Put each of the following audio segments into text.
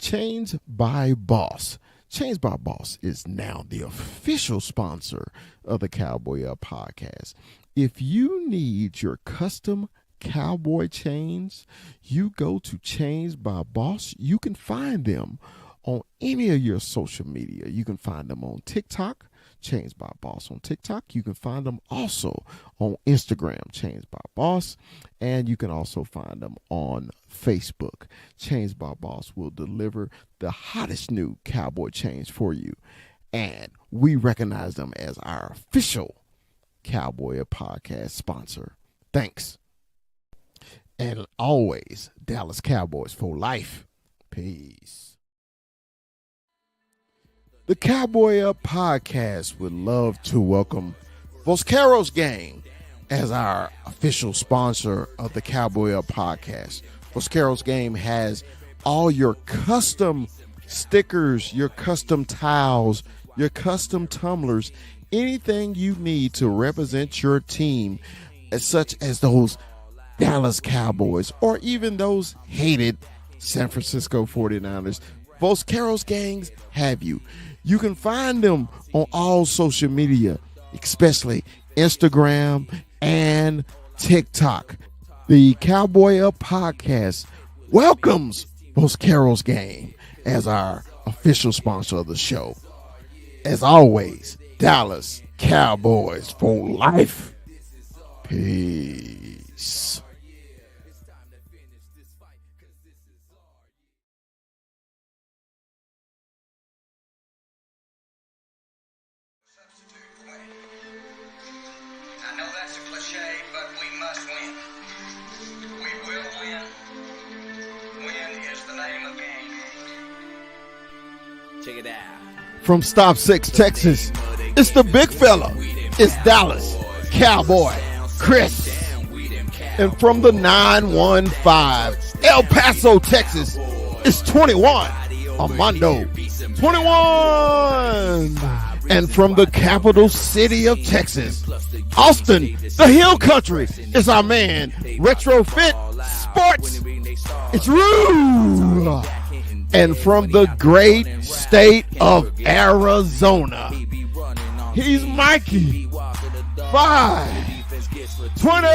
Chains by Boss. Chains by Boss is now the official sponsor of the Cowboy Up podcast. If you need your custom cowboy chains, you go to Chains by Boss. You can find them on any of your social media. You can find them on TikTok, Chains by Boss on TikTok. You can find them also on Instagram, Chains by Boss, and you can also find them on Facebook. Chains by Boss will deliver the hottest new cowboy chains for you, and we recognize them as our official Cowboy Podcast sponsor. Thanks. And always, Dallas Cowboys for life. Peace. The Cowboy Up podcast would love to welcome Vosqueros Gang as our official sponsor of the Cowboy Up podcast. Vosqueros Gang has all your custom stickers, your custom towels, your custom tumblers, anything you need to represent your team, such as those Dallas Cowboys or even those hated San Francisco 49ers. Vosqueros Gangs have you. You can find them on all social media, especially Instagram and TikTok. The Cowboy Up podcast welcomes Vosqueros Gang as our official sponsor of the show. As always, Dallas Cowboys for life. Peace. Check it out. From Stop 6, Texas, it's the big fella. It's Dallas Cowboy Chris. And from the 915, El Paso, Texas, it's 21, Armando 21. And from the capital city of Texas, Austin, the Hill Country, is our man, Retrofit Sports. It's Rue. And from the great state of Arizona, he's Mikey 520.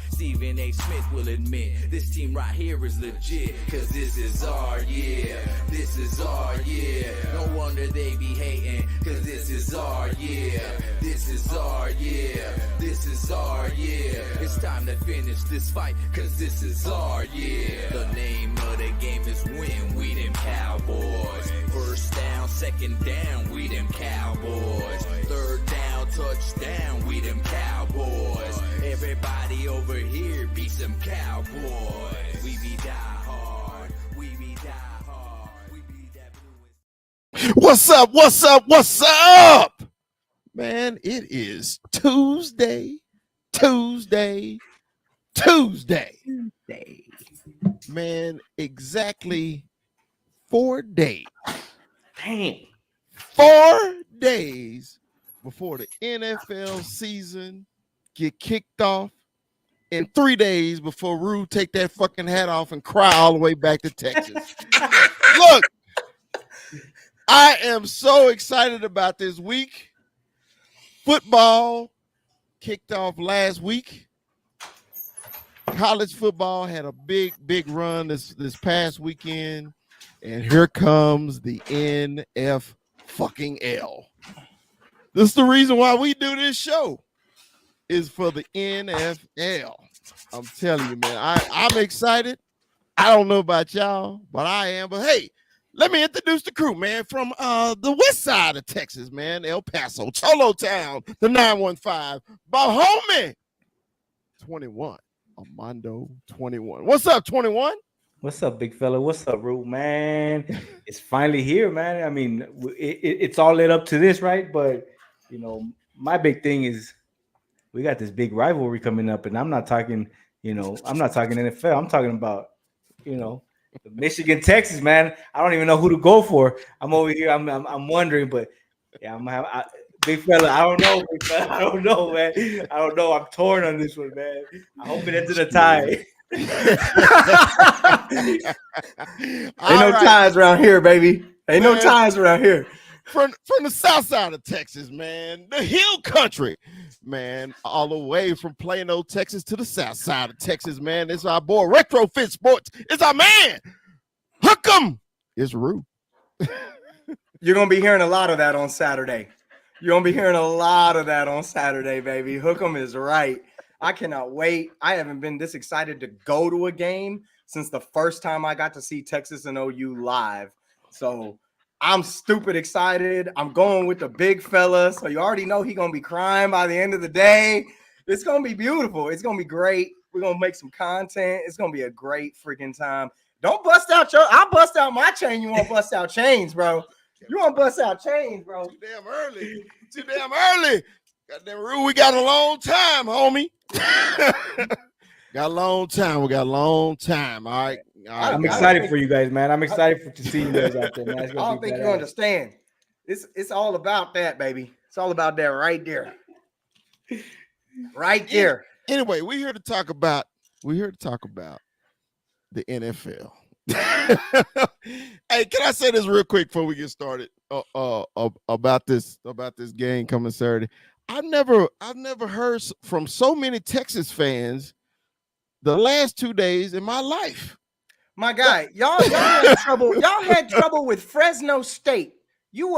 Stephen A. Smith will admit this team right here is legit, cause this is our year. This is our year. No wonder they be hating, cause this is our year. This is our year. This is our year. It's time to finish this fight, cause this is our year. The name of the game is win, we them Cowboys. First down, second down, we them Cowboys. Third down, touchdown, we them Cowboys. Everybody over here be some Cowboys. We be die hard, we be die hard, we be that blue. What's up? What's up? What's up? Man, it is Tuesday. Man, exactly 4 days. Dang. 4 days before the NFL season get kicked off, and 3 days before Rue take that fucking hat off and cry all the way back to Texas. Look, I am so excited about this week. Football kicked off last week. College football had a big run this past weekend, and here comes the NFL. This is the reason why we do this show, is for the NFL. I'm telling you, man, I'm excited. I don't know about y'all, but I am. But hey, let me introduce the crew, man, from the west side of Texas, man, El Paso, Cholo Town, the 915, Bahomie 21, Armando 21. What's up, 21? What's up, big fella? What's up, Rue, man? It's finally here, man. I mean, it's all led up to this, right? But, you know, my big thing is we got this big rivalry coming up, and I'm not talking NFL. I'm talking about, Michigan, Texas, man. I don't even know who to go for. I'm over here. I'm wondering, but yeah, I'm gonna have big fella. I don't know, big fella. I don't know, man. I don't know. I'm torn on this one, man. I hope it ends in a tie. Ties around here, baby. Ain't no ties around here. From the south side of Texas, man, the hill country, man, all the way from Plano, Texas to the south side of Texas, man. It's our boy Retrofit Sports. It's our man. Hook 'em. It's Rue. You're going to be hearing a lot of that on Saturday. You're going to be hearing a lot of that on Saturday, baby. Hook 'em is right. I cannot wait. I haven't been this excited to go to a game since the first time I got to see Texas and OU live. So I'm stupid excited. I'm going with the big fella. So you already know he's going to be crying by the end of the day. It's going to be beautiful. It's going to be great. We're going to make some content. It's going to be a great freaking time. Don't bust out I'll bust out my chain. You want to bust out chains, bro. You want to bust out chains, bro. Too damn early. Too damn early. Goddamn Rue, we got a long time, homie. Got a long time. We got a long time. All right. I'm excited for you guys, man. I'm excited to see you guys out there, man. I don't think you understand. It's all about that, baby. It's all about that right there. Right there. Anyway, we're here to talk about the NFL. Hey, can I say this real quick before we get started? About this game coming Saturday. I've never heard from so many Texas fans the last 2 days in my life. My guy, y'all had trouble. Y'all had trouble with Fresno State. You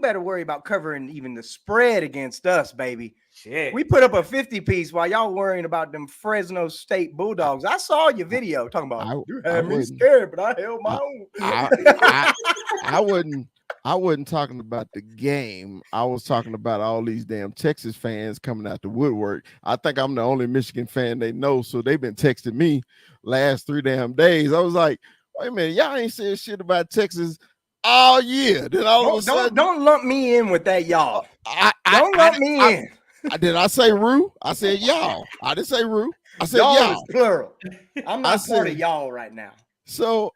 better worry about covering even the spread against us, baby. Shit. We put up a 50-piece while y'all worrying about them Fresno State Bulldogs. I saw your video talking about you had me scared, but I held my own. I wasn't talking about the game. I was talking about all these damn Texas fans coming out the woodwork. I think I'm the only Michigan fan they know, so they've been texting me last 3 damn days. I was like, wait a minute, y'all ain't said shit about Texas all year. Then all of a sudden, don't lump me in with that y'all. Don't lump me in. Did I say Rue? I said y'all. I didn't say Rue. I said y'all. Is plural. I'm not part of y'all right now. So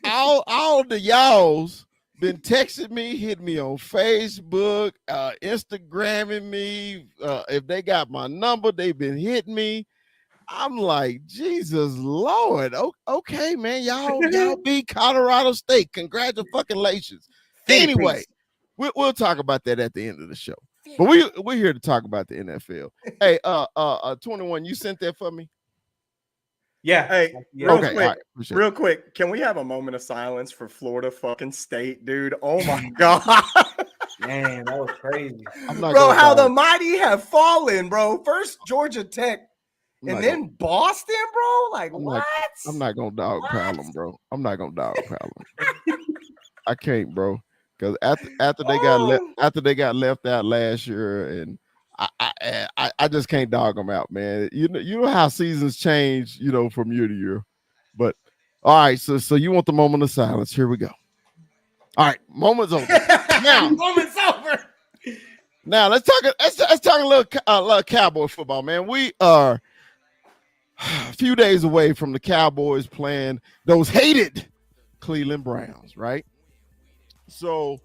all the y'alls been texting me, hit me on Facebook, Instagramming me. If they got my number, they've been hitting me. I'm like, Jesus Lord. Okay, man. Y'all beat Colorado State. Congratulations. Anyway, we'll talk about that at the end of the show. But we're here to talk about the NFL. Hey, 21, you sent that for me? Yeah. Hey, yeah. Real quick, can we have a moment of silence for Florida fucking State, dude? Oh my God. Man, that was crazy. Bro, how the mighty have fallen, bro. First Georgia Tech and then Boston, bro. Like, what? I'm not gonna dogpile them, bro. I'm not gonna dogpile them. I can't, bro. Because after they got left out last year, and I just can't dog them out, man. You know how seasons change, from year to year. But all right, so you want the moment of silence? Here we go. All right, moment's over. Now, moment's over. Now let's talk a little Cowboy football, man. We are a few days away from the Cowboys playing those hated Cleveland Browns, right? So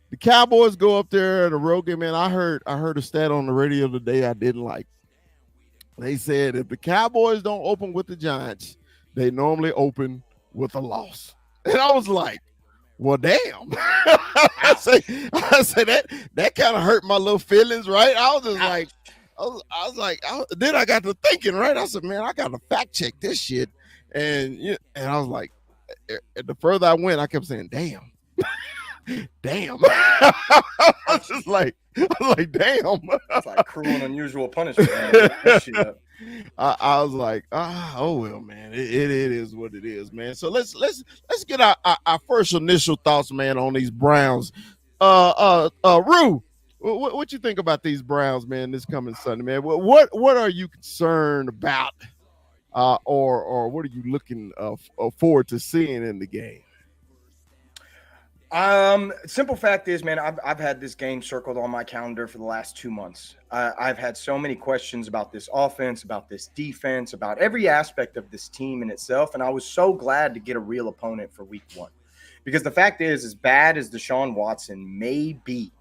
the Cowboys go up there at a road game, man. I heard a stat on the radio today I didn't like. They said if the Cowboys don't open with the Giants, they normally open with a loss. And I was like, well, damn. I say that kind of hurt my little feelings, right? I was just like, then I got to thinking, right? I said, man, I got to fact check this shit. And I was like, the further I went, I kept saying, damn. Damn. I was like, damn. It's like cruel and unusual punishment. I was like, oh well, man. It is what it is, man. So let's get our first initial thoughts, man, on these Browns. Rue, what you think about these Browns, man, this coming Sunday, man? What are you concerned about, or what are you looking forward to seeing in the game? Simple fact is, man, I've had this game circled on my calendar for the last 2 months. I've had so many questions about this offense, about this defense, about every aspect of this team in itself. And I was so glad to get a real opponent for week 1, because the fact is, as bad as Deshaun Watson may be,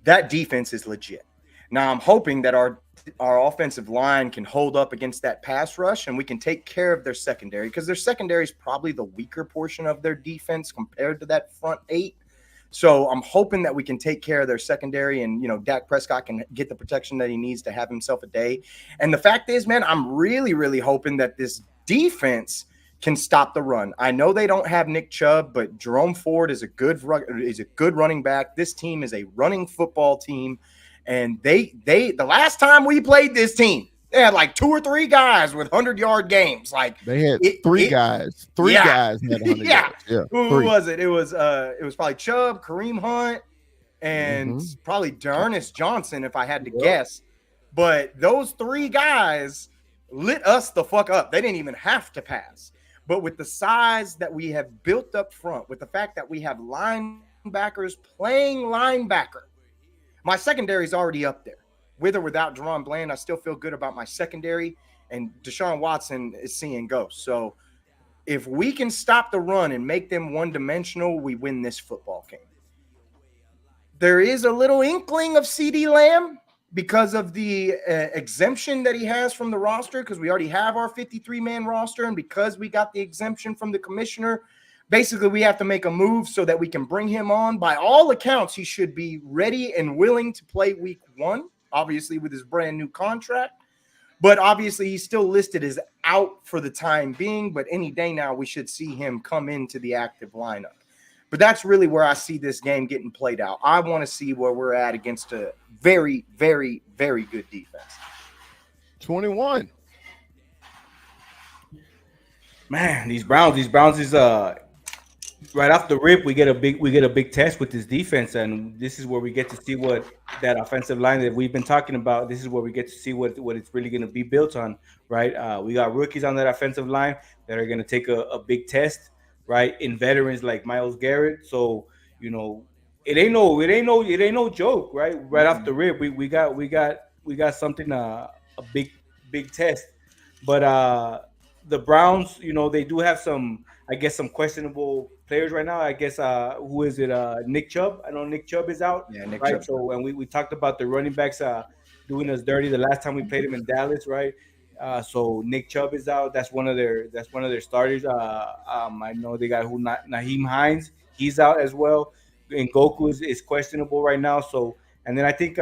that defense is legit. Now I'm hoping that our our offensive line can hold up against that pass rush and we can take care of their secondary, because their secondary is probably the weaker portion of their defense compared to that front eight. So I'm hoping that we can take care of their secondary and, Dak Prescott can get the protection that he needs to have himself a day. And the fact is, man, I'm really, really hoping that this defense can stop the run. I know they don't have Nick Chubb, but Jerome Ford is a good running back. This team is a running football team. And the last time we played this team, they had like 2 or 3 guys with 100-yard games. Like they had three guys. Three guys had 100 yards. Yeah. Who was it? It was probably Chubb, Kareem Hunt, and probably D'Ernest Johnson, if I had to guess. But those 3 guys lit us the fuck up. They didn't even have to pass. But with the size that we have built up front, with the fact that we have linebackers playing linebacker, my secondary is already up there. With or without Deron Bland, I still feel good about my secondary, and Deshaun Watson is seeing ghosts. So if we can stop the run and make them one-dimensional, we win this football game. There is a little inkling of CeeDee Lamb because of the exemption that he has from the roster, because we already have our 53-man roster, and because we got the exemption from the commissioner, basically we have to make a move so that we can bring him on. By all accounts, he should be ready and willing to play week 1, obviously with his brand new contract. But obviously he's still listed as out for the time being, but any day now we should see him come into the active lineup. But that's really where I see this game getting played out. I want to see where we're at against a very, very, very good defense. 21. Man, these Browns is right off the rip, we get a big test with this defense, and this is where we get to see what that offensive line that we've been talking about. This is where we get to see what it's really going to be built on, right? We got rookies on that offensive line that are going to take a big test, right? In veterans like Myles Garrett. So it ain't no joke, right? Right off the rip, we got something a big test, but the Browns, they do have some questionable players right now. I guess who is it? Nick Chubb. I know Nick Chubb is out. Yeah, Nick right. Chubb. So when we talked about the running backs doing us dirty the last time we played him in Dallas, right? So Nick Chubb is out. That's one of their starters. I know they got Naheem Hines. He's out as well. And Goku is questionable right now. So, and then I think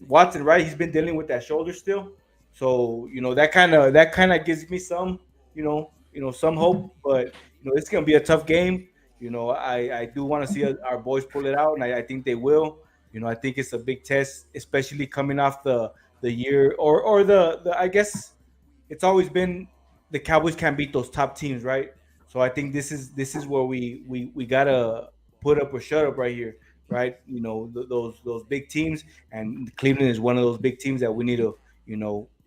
Watson, right? He's been dealing with that shoulder still. So that kind of gives me some some hope, but it's gonna be a tough game. I do want to see our boys pull it out, and I think they will. I think it's a big test, especially coming off the year or the I guess it's always been the Cowboys can't beat those top teams, right? So I think this is where we gotta put up or shut up right here, right? Those big teams, and Cleveland is one of those big teams that we need to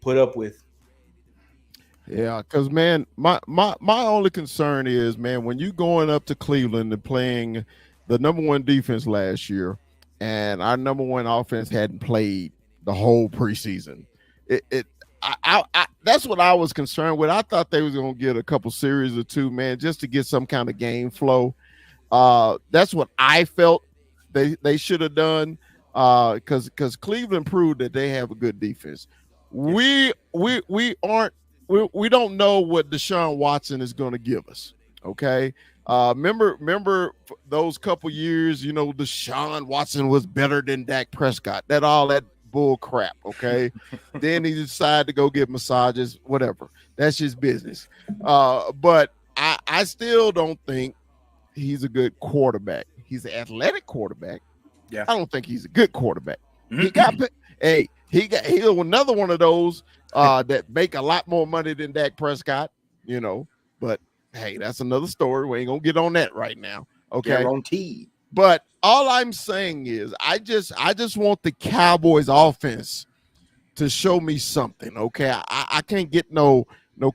put up with. Yeah, because man, my only concern is, man, when you going up to Cleveland and playing the number 1 defense last year, and our number 1 offense hadn't played the whole preseason, that's what I was concerned with. I thought they was gonna get a couple series or 2, man, just to get some kind of game flow. That's what I felt they should have done, because Cleveland proved that they have a good defense. We don't know what Deshaun Watson is going to give us. Okay. Remember those couple years, Deshaun Watson was better than Dak Prescott. All that bull crap. Okay. Then he decided to go get massages, whatever. That's his business. But I still don't think he's a good quarterback. He's an athletic quarterback. Yeah. I don't think he's a good quarterback. He's another one of those that make a lot more money than Dak Prescott, but hey, that's another story. We ain't gonna get on that right now. Okay. Guaranteed. But all I'm saying is I just want the Cowboys offense to show me something. Okay. I can't get no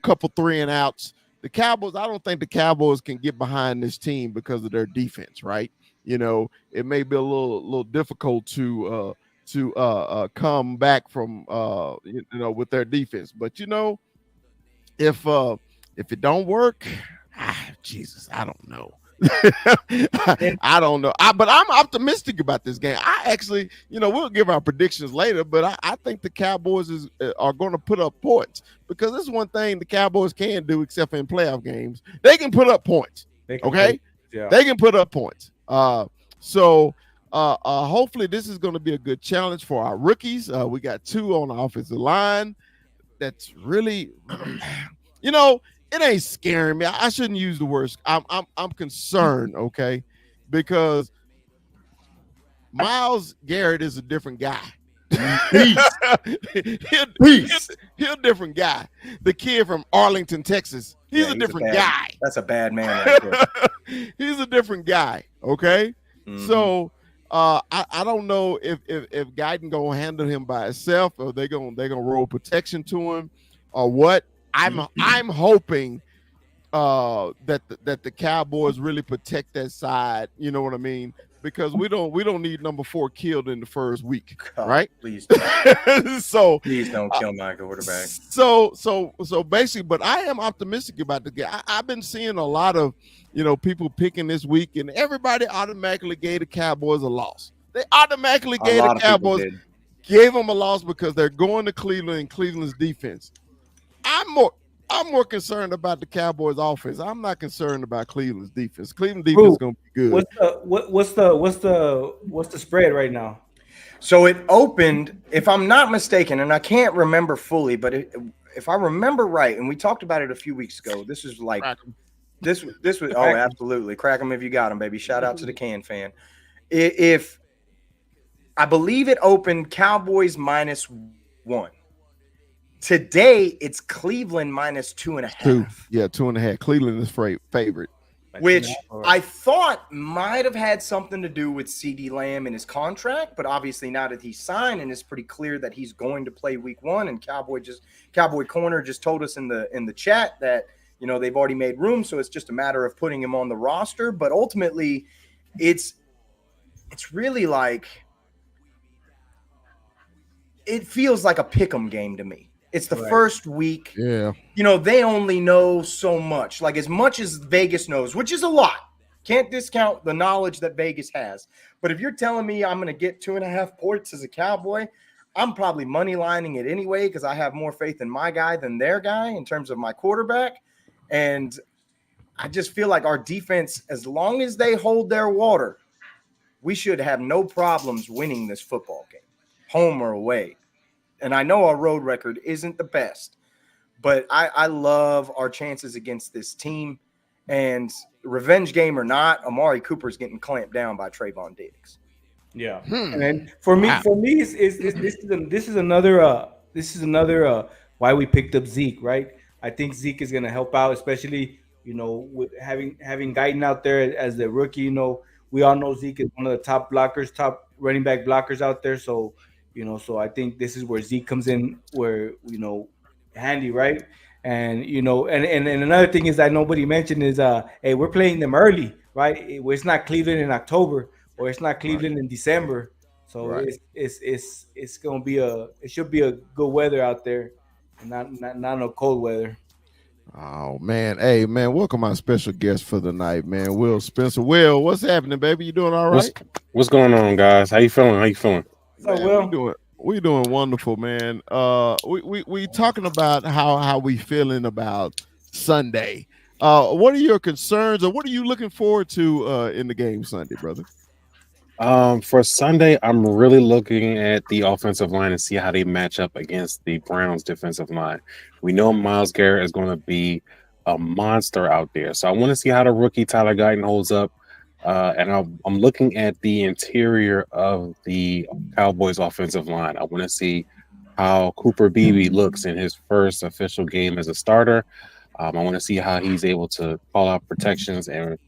couple 3 and outs. The Cowboys, I don't think the Cowboys can get behind this team because of their defense, right? It may be a little difficult to come back from with their defense, but if it don't work, Jesus, I don't know. I don't know. But I'm optimistic about this game. I actually, we'll give our predictions later, but I think the Cowboys are going to put up points because this is one thing the Cowboys can do, except for in playoff games. They can put up points. Okay? They can put up points. So hopefully this is going to be a good challenge for our rookies. We got 2 on the offensive line. That's really, it ain't scaring me. I shouldn't use the words. I'm concerned, okay, because Myles Garrett is a different guy. He's a different guy. The kid from Arlington, Texas. He's a different guy. That's a bad man. Right there. He's a different guy. Okay, so I don't know if Guyton gonna handle him by himself, or they're gonna roll protection to him, or what. I'm hoping that the Cowboys really protect that side. You know what I mean? Because we don't need number 4 killed in the first week, right? Please don't. So please don't kill my quarterback. So basically, but I am optimistic about the game. I've been seeing a lot of people picking this week, and everybody automatically gave the Cowboys a loss. They automatically gave the Cowboys gave them a loss because they're going to Cleveland and Cleveland's defense. I'm more concerned about the Cowboys offense. I'm not concerned about Cleveland's defense. Cleveland defense is going to be good. What's the spread right now? So it opened, if I'm not mistaken, and I can't remember fully, but if I remember right, and we talked about it a few weeks ago, this was like this was absolutely crack them if you got them, baby. Shout out to the Can fan. If I believe it opened Cowboys -1. Today it's Cleveland -2.5. 2, yeah, 2.5. Cleveland is favorite, which I thought might have had something to do with CeeDee Lamb and his contract, but obviously now that he's signed and it's pretty clear that he's going to play week 1, and Cowboy Corner just told us in the chat that they've already made room, so it's just a matter of putting him on the roster. But ultimately, it's really like it feels like a pick'em game to me. It's the first week. Yeah. They only know so much. Like as much as Vegas knows, which is a lot. Can't discount the knowledge that Vegas has. But if you're telling me I'm going to get 2.5 points as a Cowboy, I'm probably money lining it anyway because I have more faith in my guy than their guy in terms of my quarterback. And I just feel like our defense, as long as they hold their water, we should have no problems winning this football game, home or away. And I know our road record isn't the best, but I love our chances against this team. And revenge game or not, Amari Cooper's getting clamped down by Trayvon Diggs. Yeah, and for me, this is another why we picked up Zeke, right? I think Zeke is going to help out, especially with having Guyton out there as the rookie. We all know Zeke is one of the top running back blockers out there. So. So I think this is where Zeke comes in, where handy, right? And and another thing is that nobody mentioned is hey, we're playing them early, right? It's not Cleveland in October, or it's not Cleveland in December. So it's gonna be it should be a good weather out there, and not no cold weather. Oh man, hey man, welcome our special guest for the night, man. Will Spencer. Will, what's happening, baby? You doing all right? What's going on, guys? How you feeling? Man, we doing wonderful, man. We talking about how we feeling about Sunday. What are your concerns, or what are you looking forward to in the game Sunday, brother? For Sunday, I'm really looking at the offensive line and see how they match up against the Browns defensive line. We know Myles Garrett is going to be a monster out there, so I want to see how the rookie Tyler Guyton holds up. And I'm looking at the interior of the Cowboys offensive line. I want to see how Cooper Beebe looks in his first official game as a starter. I want to see how he's able to call out protections and,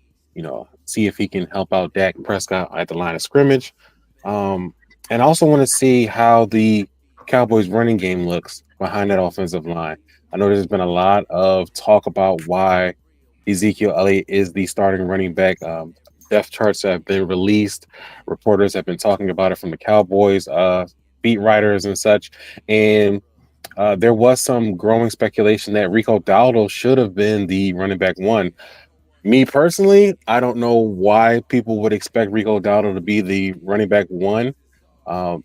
see if he can help out Dak Prescott at the line of scrimmage. And I also want to see how the Cowboys running game looks behind that offensive line. I know there's been a lot of talk about why Ezekiel Elliott is the starting running back. Depth charts have been released. Reporters have been talking about it from the Cowboys, beat writers and such. And there was some growing speculation that Rico Dowdle should have been the running back 1. Me personally, I don't know why people would expect Rico Dowdle to be the running back one.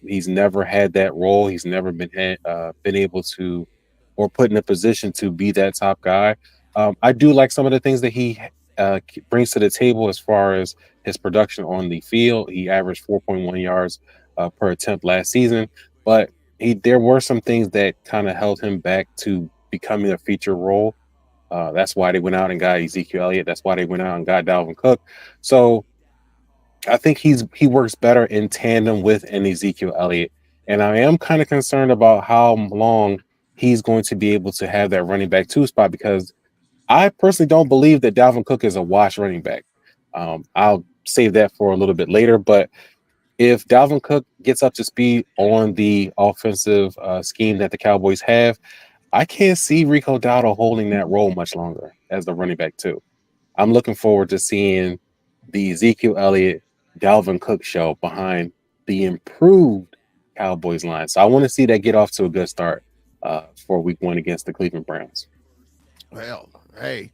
He's never had that role. He's never been able to, or put in a position to be that top guy. I do like some of the things that he brings to the table as far as his production on the field. He averaged 4.1 yards per attempt last season, but there were some things that kind of held him back to becoming a feature role. That's why they went out and got Ezekiel Elliott. That's why they went out and got Dalvin Cook. So I think he works better in tandem with an Ezekiel Elliott. And I am kind of concerned about how long he's going to be able to have that running back 2 spot, because I personally don't believe that Dalvin Cook is a wash running back. I'll save that for a little bit later. But if Dalvin Cook gets up to speed on the offensive scheme that the Cowboys have, I can't see Rico Dowdle holding that role much longer as the running back 2. I'm looking forward to seeing the Ezekiel Elliott, Dalvin Cook show behind the improved Cowboys line. So I want to see that get off to a good start for week 1 against the Cleveland Browns. Well, hey,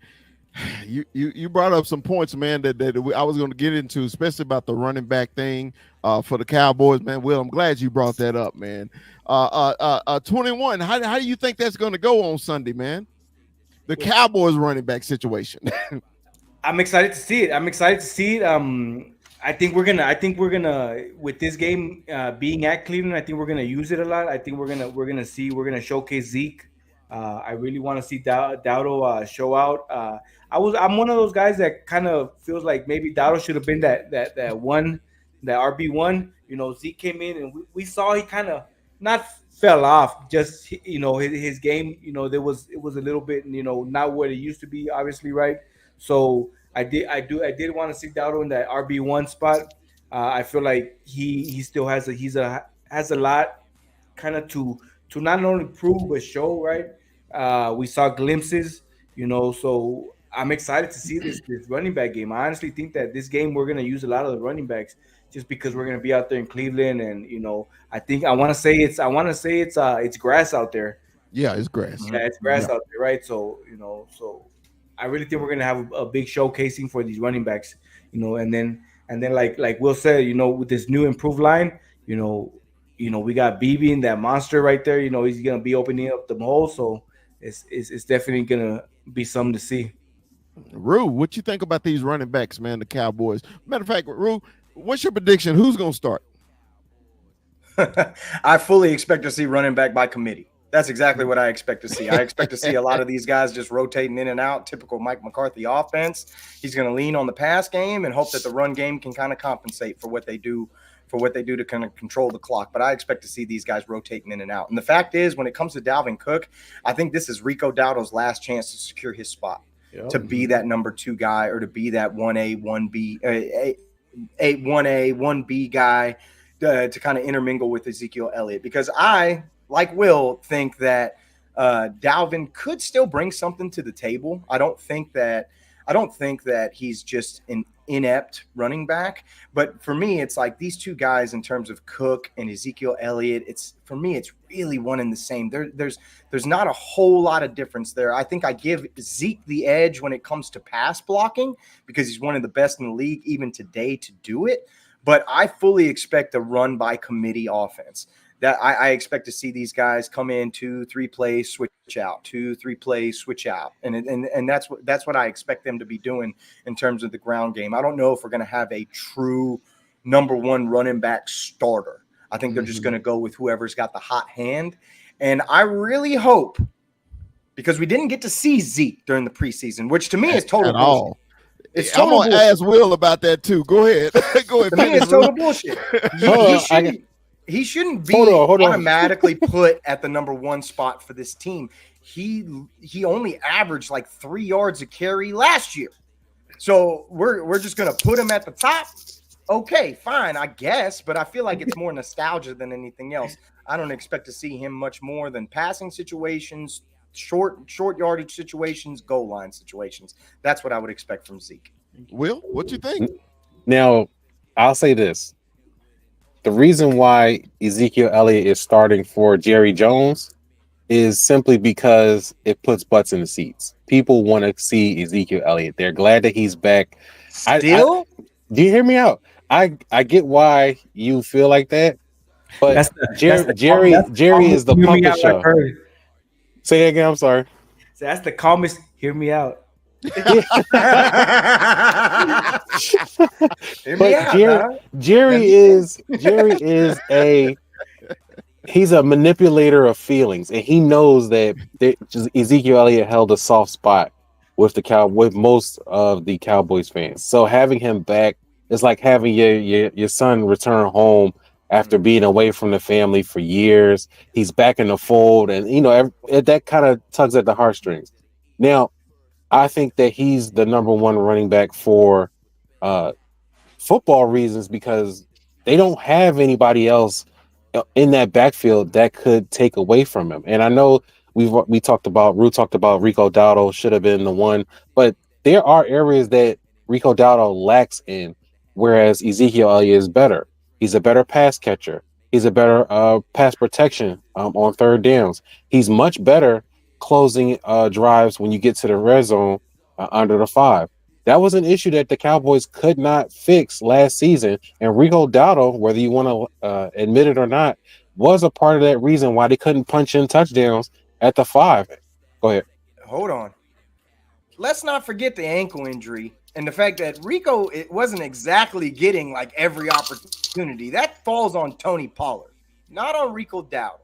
you brought up some points, man, that I was going to get into, especially about the running back thing for the Cowboys, man. Will, I'm glad you brought that up, man. 21, how do you think that's going to go on Sunday, man? The Cowboys running back situation. I'm excited to see it. I think we're gonna with this game being at Cleveland, I think we're gonna use it a lot. I think we're gonna showcase Zeke. I really want to see Dowdle show out. I'm one of those guys that kind of feels like maybe Dowdle should have been that RB1. You know, Zeke came in and we saw he kind of not fell off. Just, you know, his game. You know, it was a little bit, you know, not what it used to be. Obviously, right. So I did want to see Dowdle in that RB1 spot. I feel like he still has a lot kind of to not only prove but show, right? We saw glimpses, you know, so I'm excited to see this running back game. I honestly think that this game we're gonna use a lot of the running backs just because we're gonna be out there in Cleveland, and you know, I want to say it's grass out there. Yeah, it's grass. Yeah, it's grass out there, right? So you know, I really think we're gonna have a big showcasing for these running backs, you know, and then like Will said, you know, with this new improved line, you know, we got BB in that monster right there. You know, he's gonna be opening up the hole, so it's definitely gonna be something to see. Rue, what you think about these running backs, man? The Cowboys. Matter of fact, Rue, what's your prediction? Who's gonna start? I fully expect to see running back by committee. That's exactly what I expect to see. I expect to see a lot of these guys just rotating in and out, typical Mike McCarthy offense. He's going to lean on the pass game and hope that the run game can kind of compensate for what they do to kind of control the clock. But I expect to see these guys rotating in and out. And the fact is, when it comes to Dalvin Cook, I think this is Rico Dowdle's last chance to secure his spot, to be that number 2 guy, or to be that 1A, 1B, 1A, 1B guy to kind of intermingle with Ezekiel Elliott. Because I, like Will, think that Dalvin could still bring something to the table. I don't think that he's just an inept running back. But for me, it's like these two guys in terms of Cook and Ezekiel Elliott, it's really one and the same. There's not a whole lot of difference there. I think I give Zeke the edge when it comes to pass blocking because he's one of the best in the league even today to do it. But I fully expect a run by committee offense. That I expect to see these guys come in 2-3 plays, switch out, 2-3 plays, switch out. And that's what I expect them to be doing in terms of the ground game. I don't know if we're going to have a true number 1 running back starter. I think they're just going to go with whoever's got the hot hand. And I really hope, because we didn't get to see Zeke during the preseason, which to me is total bullshit. It's I'm going to ask Will about that too. Go ahead. Go ahead. To me, it's total bullshit. He shouldn't be automatically put at the number 1 spot for this team. He only averaged like 3 yards a carry last year. So we're just going to put him at the top. Okay, fine, I guess. But I feel like it's more nostalgia than anything else. I don't expect to see him much more than passing situations, short yardage situations, goal line situations. That's what I would expect from Zeke. Will, what you think? Now, I'll say this. The reason why Ezekiel Elliott is starting for Jerry Jones is simply because it puts butts in the seats. People want to see Ezekiel Elliott. They're glad that he's back. Still, Do you hear me out? I get why you feel like that, but Jerry is the punk of show. Say that again. I'm sorry. So that's the calmest. Hear me out. Jerry is he's a manipulator of feelings, and he knows that Ezekiel Elliott held a soft spot with with most of the Cowboys fans. So having him back is like having your son return home after being away from the family for years. He's back in the fold, and that kind of tugs at the heartstrings. Now, I think that he's the number one running back for football reasons, because they don't have anybody else in that backfield that could take away from him. And I know Root talked about Rico Dowdle should have been the one, but there are areas that Rico Dowdle lacks in, whereas Ezekiel Elliott is better. He's a better pass catcher. He's a better pass protection on third downs. He's much better closing drives when you get to the red zone under the 5. That was an issue that the Cowboys could not fix last season, and Rico Dowdle, whether you want to admit it or not, was a part of that reason why they couldn't punch in touchdowns at the 5. Go ahead. Hold on. Let's not forget the ankle injury and the fact that Rico wasn't exactly getting like every opportunity. That falls on Tony Pollard, not on Rico Dowdle.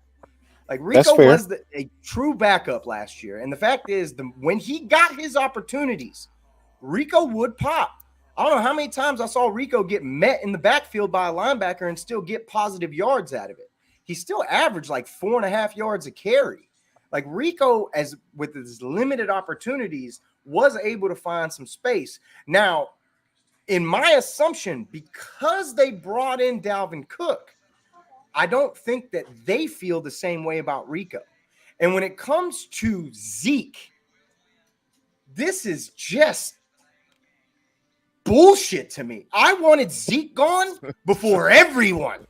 Like Rico was a true backup last year, and the fact is, when he got his opportunities, Rico would pop. I don't know how many times I saw Rico get met in the backfield by a linebacker and still get positive yards out of it. He still averaged like 4.5 yards a carry. Like Rico, with his limited opportunities, was able to find some space. Now, in my assumption, because they brought in Dalvin Cook, I don't think that they feel the same way about Rico. And when it comes to Zeke, this is just bullshit to me. I wanted Zeke gone before everyone.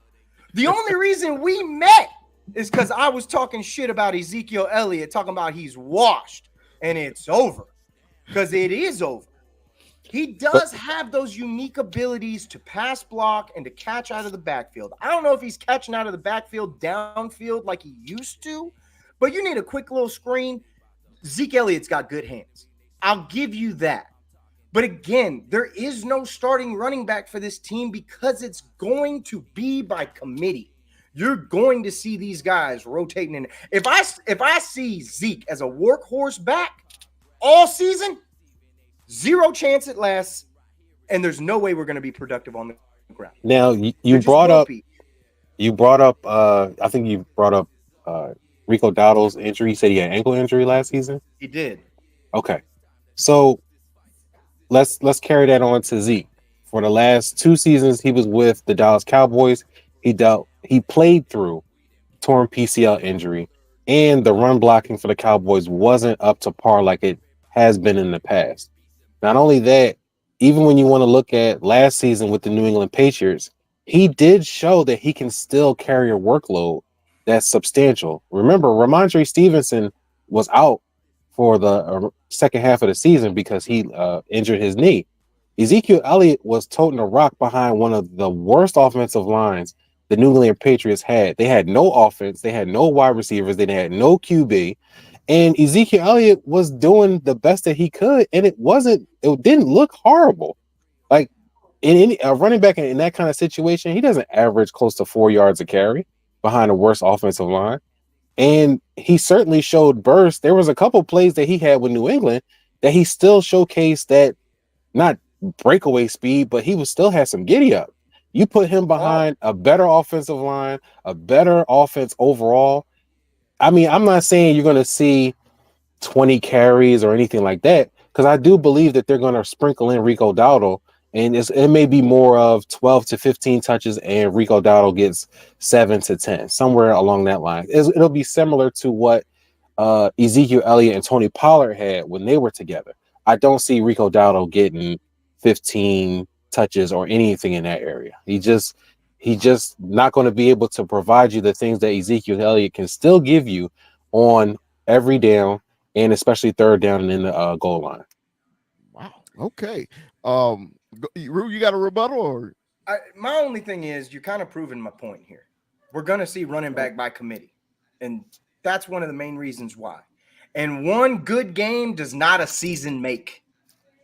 The only reason we met is because I was talking shit about Ezekiel Elliott, talking about he's washed and it's over, because it is over. He does have those unique abilities to pass block and to catch out of the backfield. I don't know if he's catching out of the backfield downfield like he used to, but you need a quick little screen. Zeke Elliott's got good hands. I'll give you that. But again, there is no starting running back for this team because it's going to be by committee. You're going to see these guys rotating in. If I see Zeke as a workhorse back all season, zero chance it lasts, and there's no way we're going to be productive on the ground. Now you brought up I think you brought up Rico Dowdle's injury. You said he had ankle injury last season. He did. Okay, so let's carry that on to Zeke. For the last 2 seasons he was with the Dallas Cowboys, he played through torn PCL injury, and the run blocking for the Cowboys wasn't up to par like it has been in the past. Not only that, even when you want to look at last season with the New England Patriots, he did show that he can still carry a workload that's substantial. Remember, Ramondre Stevenson was out for the second half of the season because he injured his knee. Ezekiel Elliott was toting a rock behind one of the worst offensive lines the New England Patriots had. They had no offense. They had no wide receivers. They had no QB. And Ezekiel Elliott was doing the best that he could, and it didn't look horrible. Like in a running back in that kind of situation, he doesn't average close to 4 yards a carry behind a worse offensive line. And he certainly showed burst. There was a couple plays that he had with New England that he still showcased that, not breakaway speed, but he still had some giddy up. You put him behind a better offensive line, a better offense overall. I mean, I'm not saying you're going to see 20 carries or anything like that, because I do believe that they're going to sprinkle in Rico Dowdle, and it may be more of 12 to 15 touches, and Rico Dowdle gets 7 to 10, somewhere along that line. It'll be similar to what Ezekiel Elliott and Tony Pollard had when they were together. I don't see Rico Dowdle getting 15 touches or anything in that area. He just not going to be able to provide you the things that Ezekiel Elliott can still give you on every down, and especially third down and in the goal line. Wow. Okay. Rue, you got a rebuttal or? My only thing is you're kind of proving my point here. We're going to see running back by committee, and that's one of the main reasons why. And one good game does not a season make.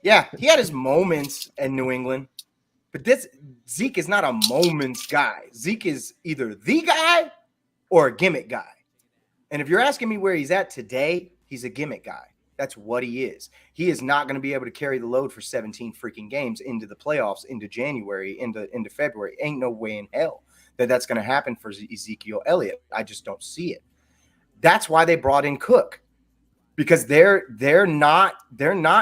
Yeah, he had his moments in New England, but Zeke is not a moments guy. Zeke is either the guy or a gimmick guy. And if you're asking me where he's at today, he's a gimmick guy. That's what he is. He is not going to be able to carry the load for 17 freaking games into the playoffs, into January, into February. Ain't no way in hell that's going to happen for Ezekiel Elliott. I just don't see it. That's why they brought in Cook, because they're not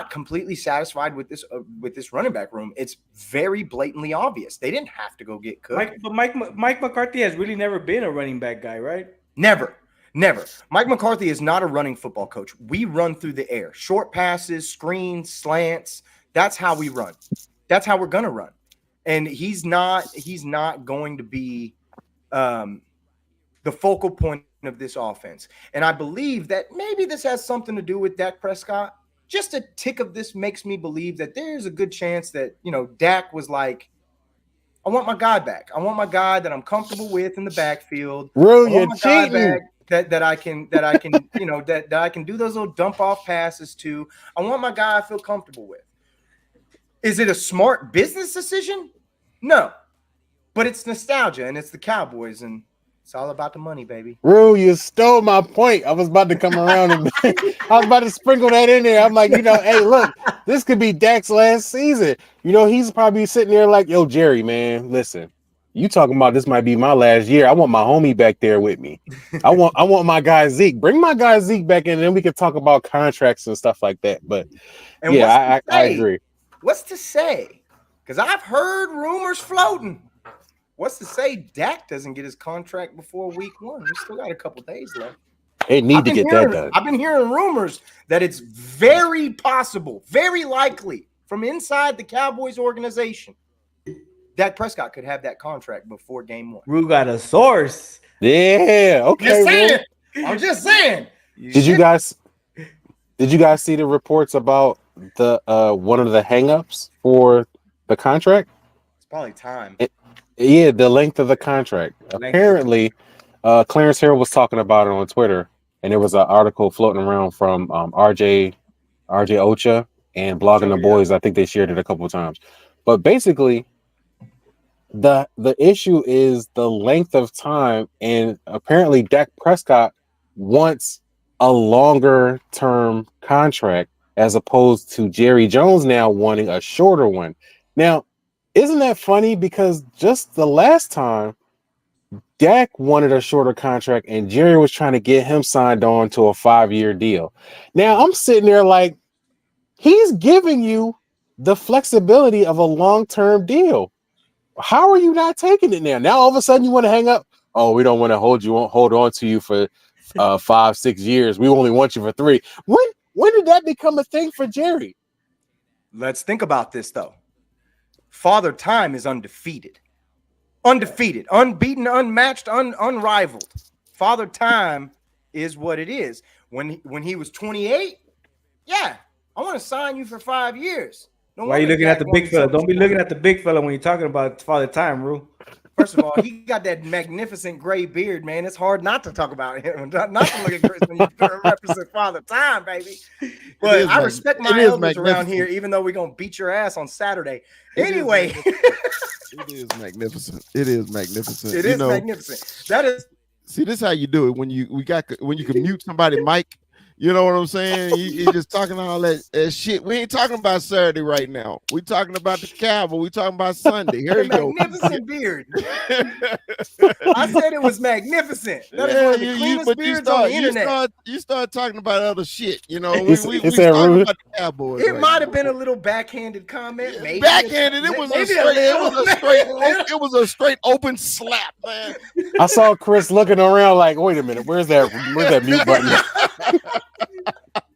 completely satisfied with this running back room. It's very blatantly obvious. They didn't have to go get Cook. Mike McCarthy has really never been a running back guy, right? Never. Mike McCarthy is not a running football coach. We run through the air. Short passes, screens, slants. That's how we run. That's how we're going to run. And he's not going to be the focal point of this offense. And I believe that maybe this has something to do with Dak Prescott. Just a tick of this makes me believe that there's a good chance that, Dak was like, I want my guy back. I want my guy that I'm comfortable with in the backfield. Rue, you're cheating. That I can that I can do those little dump off passes to. I want my guy I feel comfortable with. Is it a smart business decision? No, but it's nostalgia and it's the Cowboys and it's all about the money, baby. Rue, you stole my point. I was about to come around and I was about to sprinkle that in there. I'm like, hey, look, this could be Dak's last season. He's probably sitting there like, yo, Jerry, man, listen. You talking about this might be my last year. I want my homie back there with me. I want my guy Zeke. Bring my guy Zeke back in, and then we can talk about contracts and stuff like that. But I agree. What's to say? Because I've heard rumors floating. What's to say Dak doesn't get his contract before week 1? We still got a couple days left. They need to get that done. I've been hearing rumors that it's very possible, very likely from inside the Cowboys organization, Dak Prescott could have that contract before game 1. Rue got a source. Yeah. Okay. I'm just saying. Did you guys see the reports about the one of the hangups for the contract? It's probably time. The length of the contract. Apparently, Clarence Hill was talking about it on Twitter, and there was an article floating around from RJ Ocha and Blogging the Boys. I think they shared it a couple of times. But basically, the issue is the length of time, and apparently Dak Prescott wants a longer term contract as opposed to Jerry Jones now wanting a shorter one. Now, isn't that funny? Because just the last time Dak wanted a shorter contract and Jerry was trying to get him signed on to a 5-year deal. Now I'm sitting there like, he's giving you the flexibility of a long-term deal. How are you not taking it now? Now all of a sudden you want to hang up. Oh, we don't want to hold on to you for 5-6 years. We only want you for 3. When did that become a thing for Jerry? Let's think about this though. Father Time is undefeated, unbeaten, unmatched, unrivaled. Father Time is what it is. When he was 28, yeah, I want to sign you for 5 years. Why are you looking at the big fella? Don't be looking at the big fella when you're talking about Father Time, Rue. First of all, he got that magnificent gray beard, man. It's hard not to talk about him, not to look at Chris when you represent Father Time, baby. But I respect my elders around here, even though we're going to beat your ass on Saturday. Anyway. It is magnificent. It is magnificent. It is magnificent. That is. See, this is how you do it when you can mute somebody mic. You know what I'm saying? You just talking all that shit. We ain't talking about Saturday right now. We talking about the Cowboy. We talking about Sunday. Here you go. Magnificent beard. I said it was magnificent. That is one of the cleanest beards on the internet. You start talking about other shit. We talking about the Cowboys. It might have been a little backhanded comment. Maybe backhanded. It was a straight open slap, man. I saw Chris looking around like, wait a minute, where's that mute button?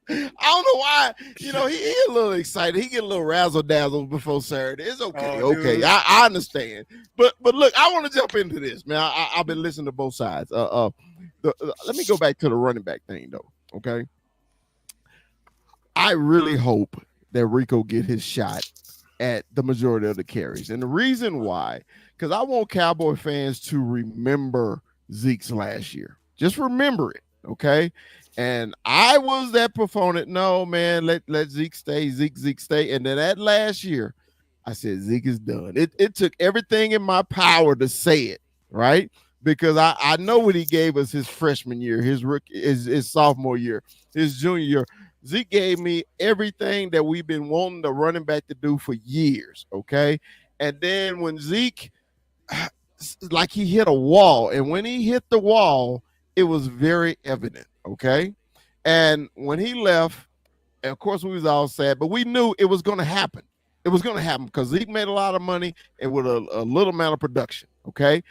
I don't know why. He a little excited. He get a little razzle dazzle before Saturday. It's okay. Okay, I understand. But look, I want to jump into this, man. I've been listening to both sides. The let me go back to the running back thing though. Okay, I really hope that Rico get his shot at the majority of the carries, and the reason why, because I want Cowboy fans to remember Zeke's last year. Just remember it, okay? And I was that proponent. No, man, let Zeke stay, Zeke stay. And then that last year, I said Zeke is done. It took everything in my power to say it, right? Because I know what he gave us his freshman year, his sophomore year, his junior year. Zeke gave me everything that we've been wanting the running back to do for years, okay? And then when Zeke, like he hit a wall, and when he hit the wall, it was very evident, okay? And when he left, of course, we was all sad, but we knew it was going to happen. It was going to happen because Zeke made a lot of money and with a little amount of production, okay?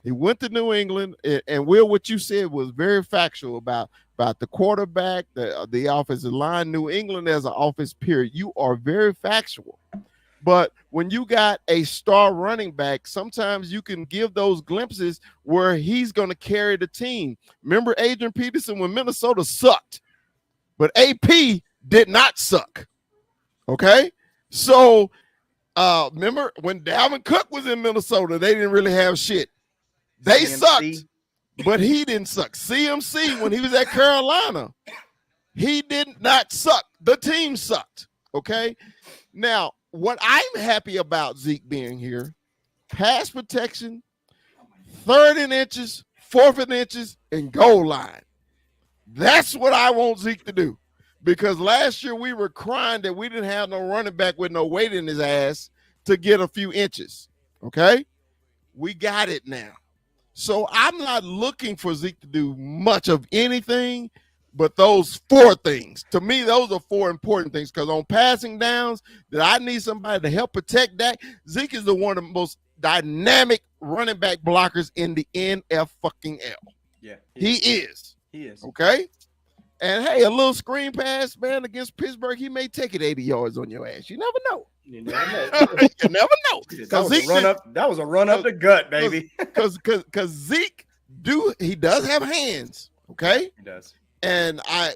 He went to New England, and Will, what you said was very factual about the quarterback, the offensive line, New England as an offense period. You are very factual. But when you got a star running back, sometimes you can give those glimpses where he's going to carry the team. Remember Adrian Peterson when Minnesota sucked, but AP did not suck, okay? So remember when Dalvin Cook was in Minnesota, they didn't really have shit. They CMC. sucked, but he didn't suck. CMC, when he was at Carolina, he did not suck. The team sucked, okay? Now, what I'm happy about Zeke being here, pass protection, 3rd and inches, 4th and inches, and goal line. That's what I want Zeke to do. Because last year we were crying that we didn't have no running back with no weight in his ass to get a few inches, okay? We got it now. So I'm not looking for Zeke to do much of anything but those 4 things. To me, those are 4 important things because on passing downs that I need somebody to help protect that, Zeke is one of the most dynamic running back blockers in the NFL. Yeah, he is. He is. Okay? And, hey, a little screen pass, man, against Pittsburgh, he may take it 80 yards on your ass. You never know. You never know. You never know. That was a run up the gut, baby. Because Zeke does have hands, okay? He does. And I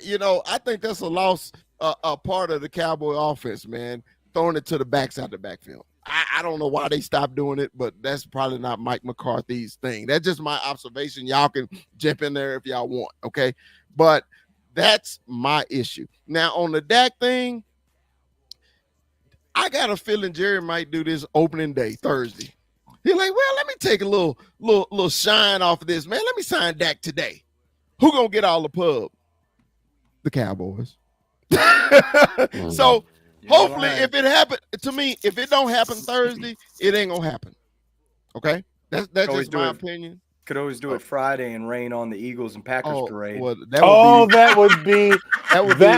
think that's a part of the Cowboy offense, man, throwing it to the backside of the backfield. I don't know why they stopped doing it, but that's probably not Mike McCarthy's thing. That's just my observation. Y'all can jump in there if y'all want, okay? But that's my issue. Now, on the Dak thing, I got a feeling Jerry might do this opening day, Thursday. He's like, well, let me take a little shine off of this, man. Let me sign Dak today. Who gonna get all the pub? The Cowboys. So hopefully, if it happen to me, if it don't happen Thursday, it ain't gonna happen. Okay, that's just my opinion. Could always do it Friday and rain on the Eagles and Packers parade. Well, that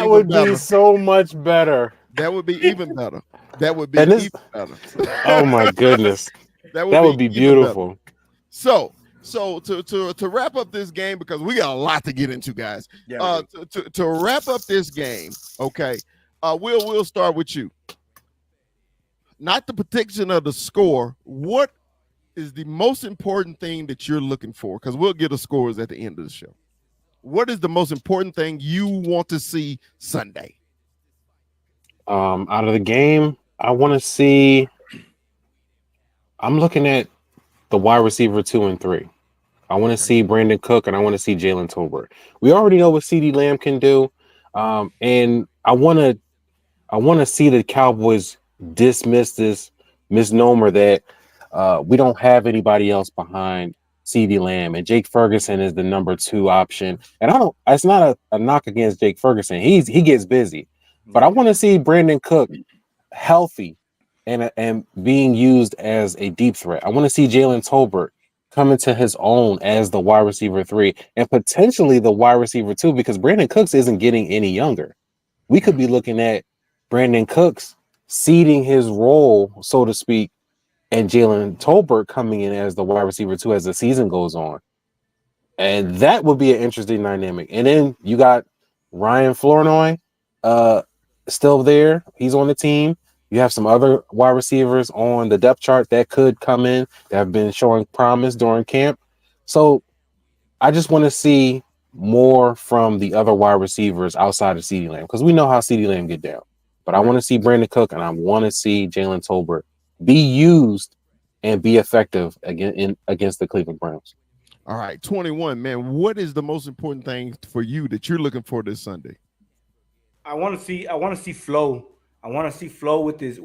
would be so much better. That would be even better. That would be even better. Oh my goodness, that would be beautiful. Better. So to wrap up this game, because we got a lot to get into, guys. Yeah, to wrap up this game, okay. We'll start with you. Not the prediction of the score. What is the most important thing that you're looking for? Because we'll get the scores at the end of the show. What is the most important thing you want to see Sunday? Out of the game, I want to see. I'm looking at the wide receiver 2 and 3. I want to see Brandon Cook and I want to see Jalen Tolbert. We already know what CeeDee Lamb can do, and I want to see the Cowboys dismiss this misnomer that we don't have anybody else behind CeeDee Lamb and Jake Ferguson is the number 2 option. And it's not a knock against Jake Ferguson. He gets busy, but I want to see Brandon Cook healthy and being used as a deep threat. I want to see Jalen Tolbert coming to his own as the wide receiver 3 and potentially the wide receiver 2 because Brandon Cooks isn't getting any younger. We could be looking at Brandon Cooks ceding his role, so to speak, and Jalen Tolbert coming in as the wide receiver 2 as the season goes on. And that would be an interesting dynamic. And then you got Ryan Flournoy still there. He's on the team. You have some other wide receivers on the depth chart that could come in that have been showing promise during camp. So I just want to see more from the other wide receivers outside of CeeDee Lamb, because we know how CeeDee Lamb get down. But I want to see Brandon Cook and I want to see Jalen Tolbert be used and be effective against the Cleveland Browns. All right, 21, man. What is the most important thing for you that you're looking for this Sunday? I want to see flow. I want to see flow with this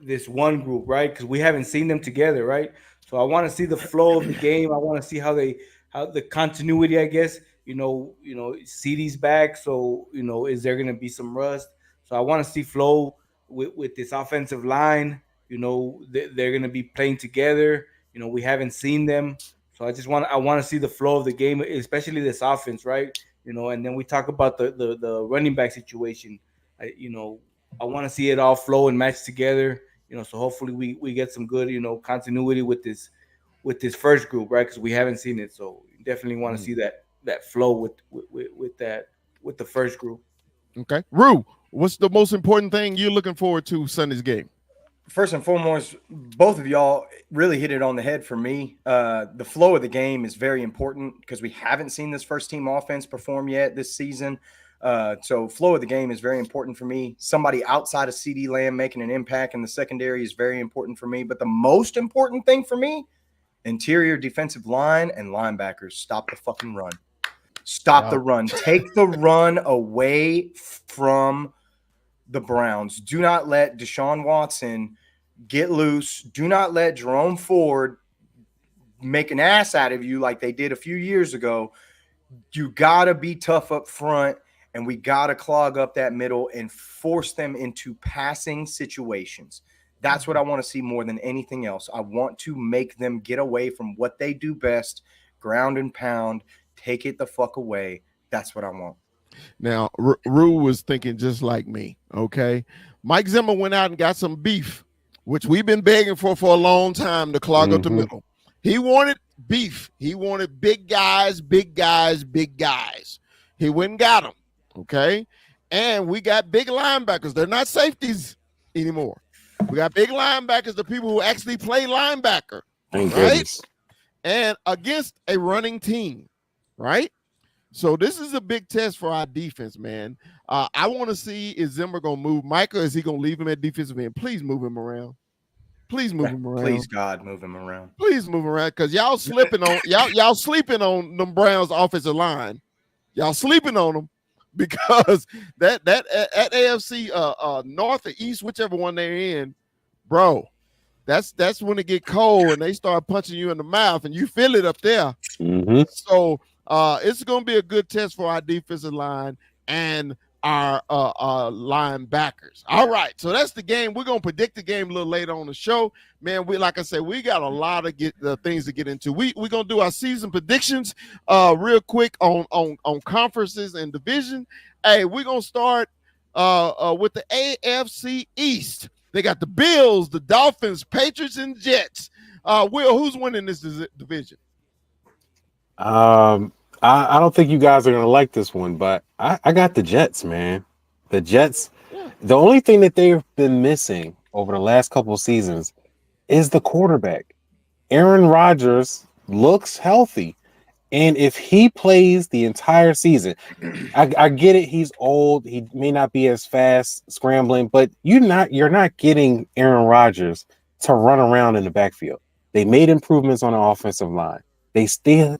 this one group, right? Because we haven't seen them together, right? So I want to see the flow of the game. I want to see how the continuity, I guess. CD's back, so is there gonna be some rust? So I want to see flow with this offensive line. They're gonna be playing together. We haven't seen them, so I want to see the flow of the game, especially this offense, right? And then we talk about the running back situation. I want to see it all flow and match together. So hopefully we get some good continuity with this first group, right? Because we haven't seen it, so definitely want to see that flow with the first group. Okay, Rue, what's the most important thing you're looking forward to Sunday's game? First and foremost, both of y'all really hit it on the head for me. The flow of the game is very important because we haven't seen this first team offense perform yet this season. So flow of the game is very important for me. Somebody outside of CeeDee Lamb making an impact in the secondary is very important for me. But the most important thing for me, interior defensive line and linebackers, stop the fucking run. Stop the run. Take the run away from the Browns. Do not let Deshaun Watson get loose. Do not let Jerome Ford make an ass out of you like they did a few years ago. You got to be tough up front, and we got to clog up that middle and force them into passing situations. That's what I want to see more than anything else. I want to make them get away from what they do best, ground and pound, take it the fuck away. That's what I want. Now, Rue was thinking just like me, okay? Mike Zimmer went out and got some beef, which we've been begging for a long time to clog up the middle. He wanted beef. He wanted big guys, big guys, big guys. He went and got them, okay? And we got big linebackers. They're not safeties anymore. We got big linebackers, the people who actually play linebacker, right? And against a running team, right? So this is a big test for our defense, man. I want to see, is Zimmer going to move Micah? Is he going to leave him at defensive end? Please move him around. Please move him around. Please, God, move him around. Please move around, because y'all slipping on y'all sleeping on them Browns offensive line. Y'all sleeping on them because that AFC North or East, whichever one they're in, bro. That's when it get cold and they start punching you in the mouth and you feel it up there. So it's going to be a good test for our defensive line and our linebackers. All right, so that's the game. We're going to predict the game a little later on the show. Man, like I said, we got a lot of things to get into. We're going to do our season predictions real quick on conferences and division. Hey, we're going to start with the AFC East. They got the Bills, the Dolphins, Patriots, and Jets. Will, who's winning this division? I don't think you guys are going to like this one, but I got the Jets, man. The Jets, the only thing that they've been missing over the last couple of seasons is the quarterback. Aaron Rodgers looks healthy. And if he plays the entire season, I get it. He's old. He may not be as fast scrambling, but you're not getting Aaron Rodgers to run around in the backfield. They made improvements on the offensive line. They still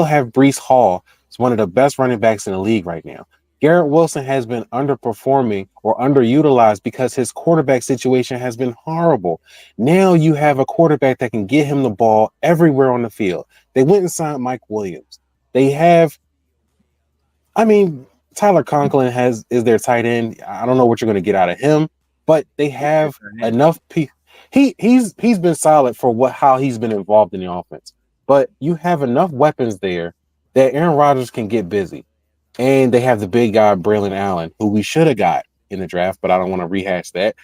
have Breece Hall. It's one of the best running backs in the league right now. Garrett Wilson has been underperforming or underutilized because his quarterback situation has been horrible. Now you have a quarterback that can get him the ball everywhere on the field. They went and signed Mike Williams. They have, Tyler Conklin is their tight end. I don't know what you're going to get out of him, but they have enough. He's been solid for how he's been involved in the offense. But you have enough weapons there that Aaron Rodgers can get busy. And they have the big guy, Braylon Allen, who we should have got in the draft, but I don't want to rehash that.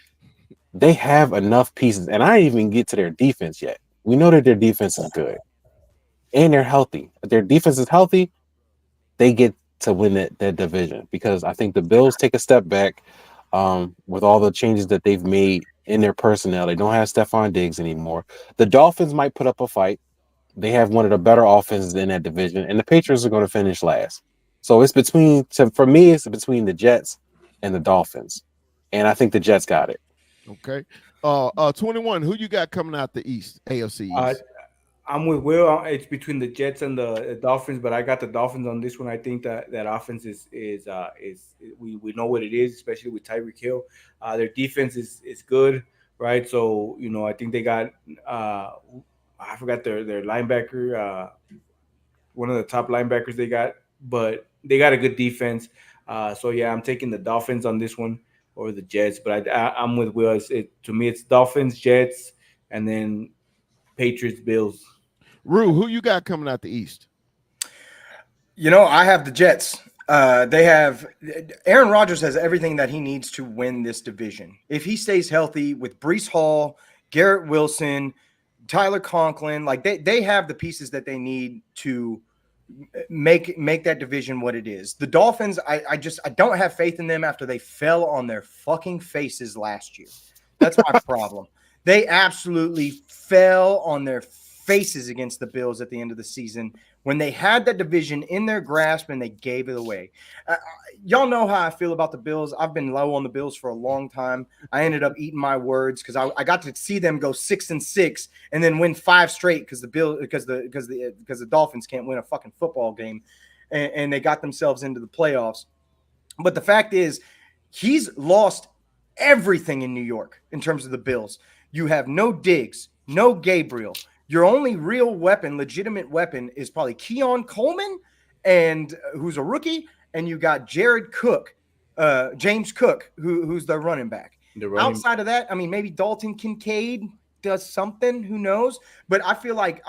They have enough pieces. And I didn't even get to their defense yet. We know that their defense is good. And they're healthy. If their defense is healthy, they get to win that division. Because I think the Bills take a step back with all the changes that they've made in their personnel. They don't have Stephon Diggs anymore. The Dolphins might put up a fight. they have one of the better offenses in that division, and the Patriots are going to finish last. So it's for me, it's between the Jets and the Dolphins, and I think the Jets got it. Okay. 21. Who you got coming out the East, AFC East? I'm with Will. It's between the Jets and the Dolphins, but I got the Dolphins on this one. I think that offense is we know what it is, especially with Tyreek Hill. Their defense is good, right? So I think they got I forgot their linebacker, one of the top linebackers they got, but they got a good defense. So yeah, I'm taking the Dolphins on this one or the Jets, but I'm with Will. To me, it's Dolphins, Jets, and then Patriots, Bills. Rue, who you got coming out the East? I have the Jets. They have Aaron Rodgers has everything that he needs to win this division. If he stays healthy with Breece Hall, Garrett Wilson, Tyler Conklin, like they have the pieces that they need to make that division what it is. The Dolphins, I don't have faith in them after they fell on their fucking faces last year. That's my problem. They absolutely fell on their faces against the Bills at the end of the season when they had that division in their grasp and they gave it away. Y'all know how I feel about the Bills. I've been low on the Bills for a long time. I ended up eating my words because I got to see them go 6-6 and then win 5 straight because the Dolphins can't win a fucking football game, and they got themselves into the playoffs. But the fact is, he's lost everything in New York in terms of the Bills. You have no Diggs, no Gabriel. Your only real weapon, legitimate weapon, is probably Keon Coleman, and who's a rookie, and you got Jared Cook, James Cook, who's the running back. Outside of that, I mean, maybe Dalton Kincaid does something. Who knows? But I feel like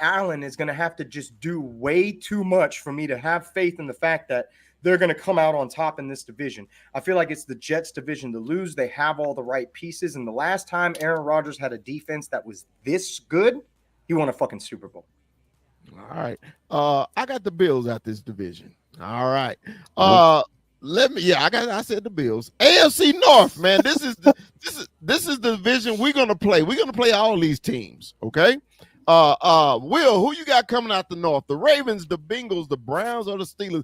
Allen is going to have to just do way too much for me to have faith in the fact that they're going to come out on top in this division. I feel like it's the Jets' division to lose. They have all the right pieces, and the last time Aaron Rodgers had a defense that was this good, he won a fucking Super Bowl. All right. I got the Bills out this division. All right. I said the Bills. AFC North, man. This is the division we're gonna play. We're gonna play all these teams. Okay. Will, who you got coming out the North? The Ravens, the Bengals, the Browns, or the Steelers?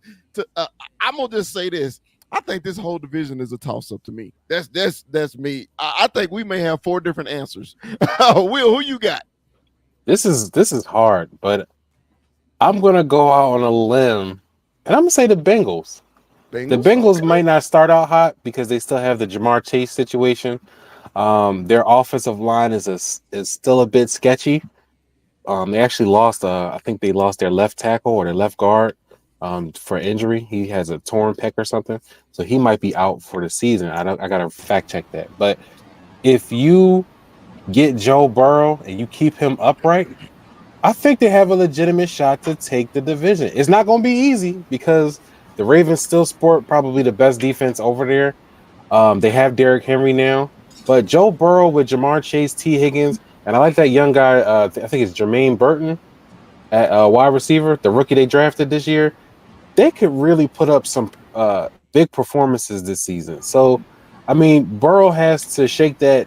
I'm gonna just say this. I think this whole division is a toss-up to me. That's me. I think we may have 4 different answers. Will, who you got? This is hard, but I'm gonna go out on a limb, and I'm gonna say the Bengals. The Bengals might not start out hot because they still have the Jamar Chase situation. Their offensive line is still a bit sketchy. They actually lost. I think they lost their left tackle or their left guard for injury. He has a torn pec or something, so he might be out for the season. I gotta fact check that. But if you get Joe Burrow and you keep him upright, I think they have a legitimate shot to take the division. It's not going to be easy because the Ravens still sport probably the best defense over there. They have Derrick Henry now, but Joe Burrow with Jamar Chase, T. Higgins, and I like that young guy. I think it's Jermaine Burton at wide receiver, the rookie they drafted this year. They could really put up some big performances this season. So, I mean, Burrow has to shake that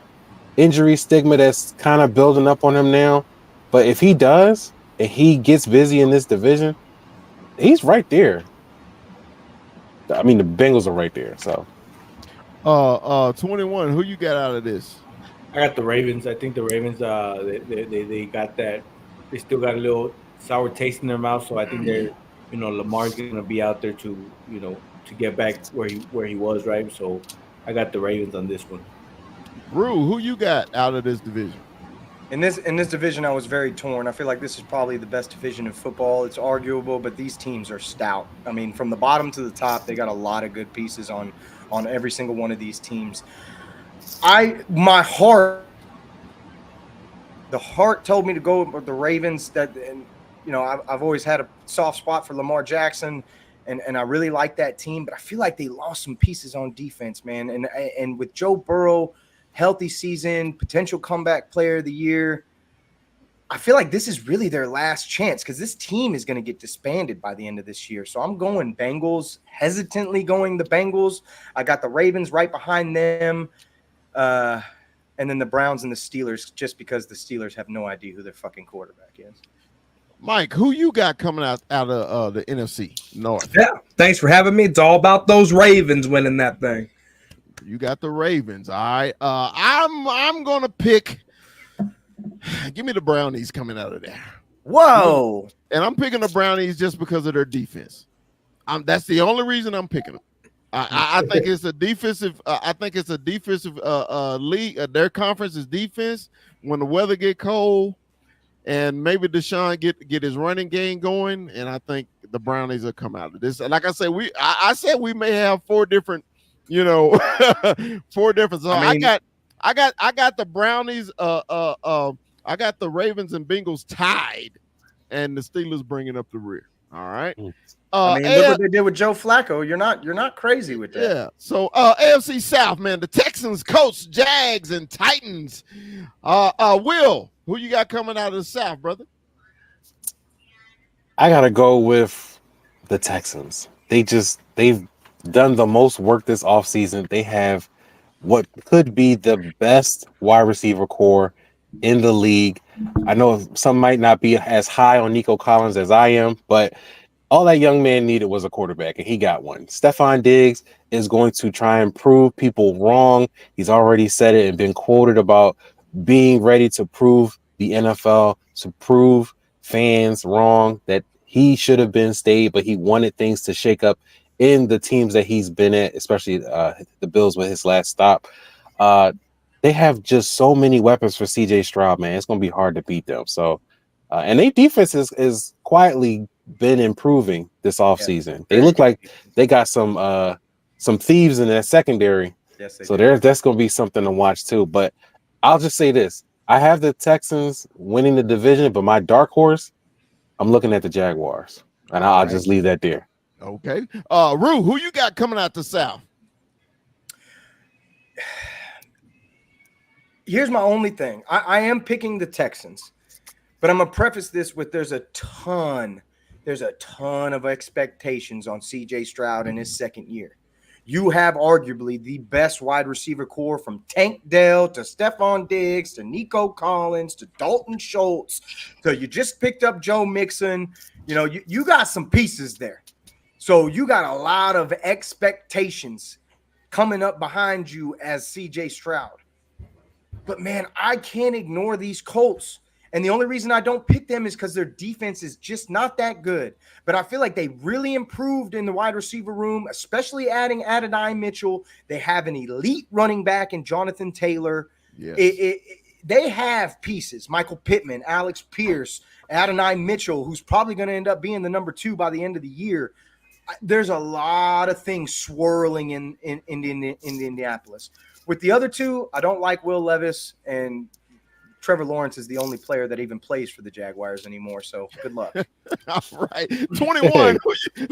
injury stigma that's kind of building up on him now. But if he does, and he gets busy in this division, he's right there. I mean, the Bengals are right there. So 21, who you got out of this? I got the Ravens. I think the Ravens they got that. They still got a little sour taste in their mouth, so I think they're Lamar's going to be out there to get back where he was, right? So I got the Ravens on this one. Rue, who you got out of this division? In this division, I was very torn. I feel like this is probably the best division in football. It's arguable, but these teams are stout. I mean, from the bottom to the top, they got a lot of good pieces on every single one of these teams. The heart told me to go with the Ravens. I've always had a soft spot for Lamar Jackson, and I really like that team. But I feel like they lost some pieces on defense, man. And with Joe Burrow, healthy season, potential comeback player of the year, I feel like this is really their last chance because this team is going to get disbanded by the end of this year. So I'm going Bengals, hesitantly going the Bengals. I got the Ravens right behind them. And then the Browns and the Steelers, just because the Steelers have no idea who their fucking quarterback is. Mike, who you got coming out of the NFC North? Yeah, thanks for having me. It's all about those Ravens winning that thing. You got the Ravens. All right. I'm gonna pick. Give me the Brownies coming out of there. Whoa. And I'm picking the Brownies just because of their defense. That's the only reason I'm picking them. I think it's a defensive. I think it's a defensive league. Their conference is defense. When the weather get cold, and maybe Deshaun get his running game going, and I think the Brownies will come out of this. Like I said, I said we may have four different. Four different. So I got the Brownies. I got the Ravens and Bengals tied, and the Steelers bringing up the rear. All right. Look what they did with Joe Flacco. You're not crazy with that. Yeah. So AFC South, man, the Texans, Colts, Jags, and Titans. Will, who you got coming out of the South, brother? I gotta go with the Texans. They've done the most work this offseason. They have what could be the best wide receiver core in the league. I know some might not be as high on Nico Collins as I am, but all that young man needed was a quarterback, and he got one. Stephon Diggs is going to try and prove people wrong. He's already said it and been quoted about being ready to prove the NFL, to prove fans wrong, that he should have been stayed, but he wanted things to shake up in the teams that he's been at, especially the Bills with his last stop. They have just so many weapons for CJ Stroud, man. It's going to be hard to beat them. So, and their defense is quietly been improving this offseason. Yeah. They look like they got some thieves in that secondary. Yes, so that's going to be something to watch too. But I'll just say this. I have the Texans winning the division, but my dark horse, I'm looking at the Jaguars. And I'll just leave that there. Okay. Rue, who you got coming out the South? Here's my only thing. I am picking the Texans, but I'm going to preface this with there's a ton of expectations on CJ Stroud in his second year. You have arguably the best wide receiver core from Tank Dell to Stephon Diggs to Nico Collins to Dalton Schultz. So you just picked up Joe Mixon. You got some pieces there. So you got a lot of expectations coming up behind you as CJ Stroud. But, man, I can't ignore these Colts. And the only reason I don't pick them is because their defense is just not that good. But I feel like they really improved in the wide receiver room, especially adding Adonai Mitchell. They have an elite running back in Jonathan Taylor. Yes. They have pieces. Michael Pittman, Alex Pierce, Adonai Mitchell, who's probably going to end up being the number 2 by the end of the year. There's a lot of things swirling in Indianapolis. With the other two, I don't like Will Levis, and Trevor Lawrence is the only player that even plays for the Jaguars anymore. So good luck. All right. 21.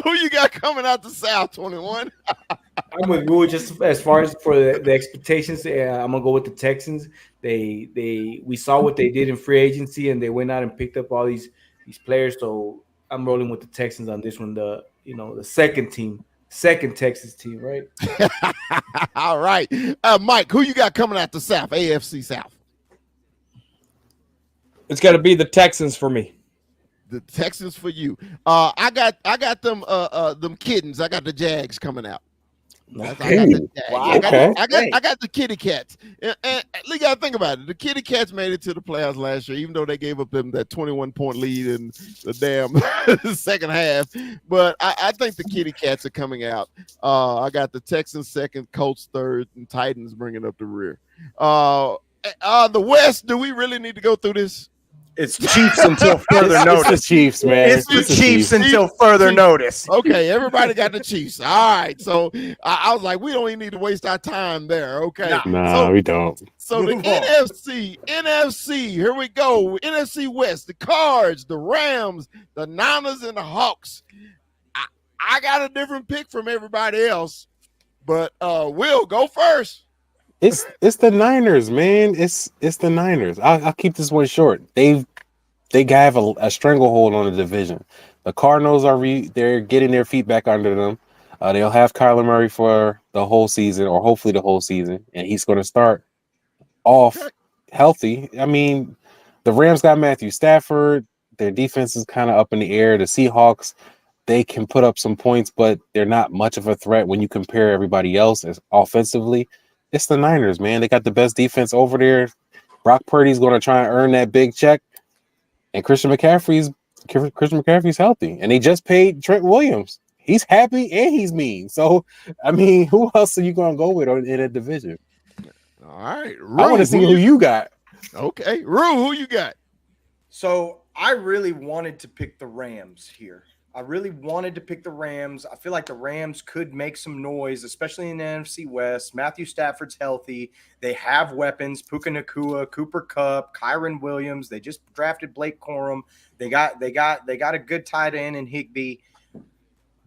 Who you got coming out the South, 21? I'm with Rue just as far as for the expectations. I'm going to go with the Texans. We saw what they did in free agency, and they went out and picked up all these players. So I'm rolling with the Texans on this one. The second Texas team, right? All right. Mike, who you got coming out the South, AFC South? It's got to be the Texans for me. The Texans for you. I got them kittens. I got the Jags coming out. I got the kitty cats. And you got to think about it. The kitty cats made it to the playoffs last year, even though they gave up them that 21-point lead in the damn second half. But I think the kitty cats are coming out. I got the Texans second, Colts third, and Titans bringing up the rear. The West, do we really need to go through this? It's Chiefs until further notice. It's the Chiefs, man. It's the Chiefs until further notice. Okay, everybody got the Chiefs. All right, so I was like, we don't even need to waste our time there. Okay, we don't. So the NFC, here we go. NFC West, the Cards, the Rams, the Niners, and the Hawks. I got a different pick from everybody else, but Will, go first. It's the Niners, man. It's the Niners. I'll keep this one short. They have a stranglehold on the division. The Cardinals they're getting their feet back under them. They'll have Kyler Murray for the whole season, or hopefully the whole season, and he's going to start off healthy. I mean, the Rams got Matthew Stafford. Their defense is kind of up in the air. The Seahawks, they can put up some points, but they're not much of a threat when you compare everybody else as offensively. It's the Niners, man. They got the best defense over there. Brock Purdy's going to try and earn that big check, and Christian McCaffrey's healthy, and they just paid Trent Williams. He's happy and he's mean. So, I mean, who else are you going to go with in a division? All right, I want to see who you got. Okay, Rue, who you got? So I really wanted to pick the Rams here. I feel like the Rams could make some noise, especially in the NFC West. Matthew Stafford's healthy. They have weapons: Puka Nacua, Cooper Kupp, Kyron Williams. They just drafted Blake Corum. They got a good tight end in Higbee.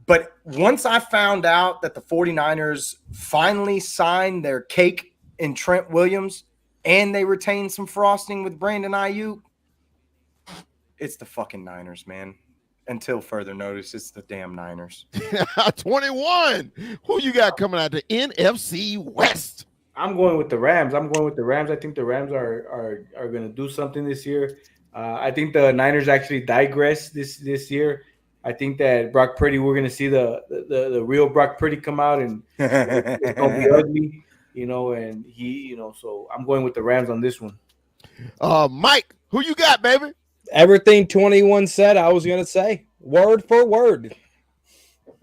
But once I found out that the 49ers finally signed their cake in Trent Williams and they retained some frosting with Brandon Ayuk, it's the fucking Niners, man. Until further notice, it's the damn Niners. 21. Who you got coming out the NFC West? I'm going with the Rams. I think the Rams are going to do something this year. I think the Niners actually digress this year. I think that Brock Purdy, we're going to see the real Brock Purdy come out, and it's going to be ugly, and so I'm going with the Rams on this one. Mike, who you got, baby? Everything 21 said, I was going to say, word for word.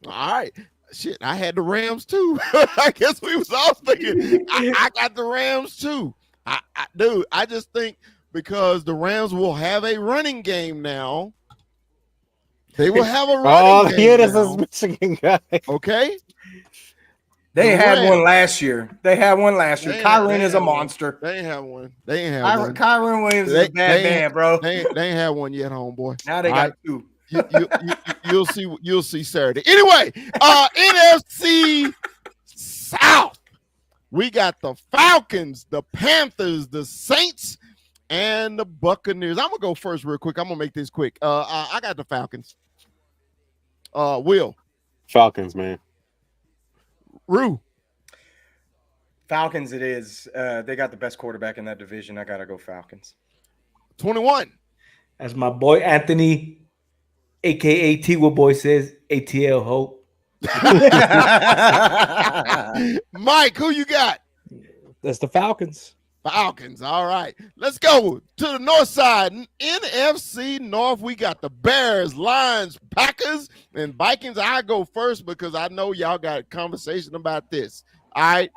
All right. Shit, I had the Rams too. I guess we was all thinking I got the Rams too. I just think because the Rams will have a running game now. They will have a running game this now. is Michigan guy. Okay. They The had Rams. one last year. Kyron is a monster. They ain't have one. one. Kyron Williams is a bad man, bro. They ain't had one yet, homeboy. Now they All got right. two. You'll see Saturday. Anyway, NFC South. We got the Falcons, the Panthers, the Saints, and the Buccaneers. I'm gonna go first real quick. I'm gonna make this quick. I got the Falcons. Will. Falcons, man. Rue. Falcons it is. They got the best quarterback in that division. I got to go Falcons. 21. As my boy Anthony, a.k.a. Tigua Boy, says, ATL Hope. Mike, who you got? That's the Falcons. Falcons. All right. Let's go to the north side. NFC North, we got the Bears, Lions, Packers, and Vikings. I go first because I know y'all got a conversation about this. All right.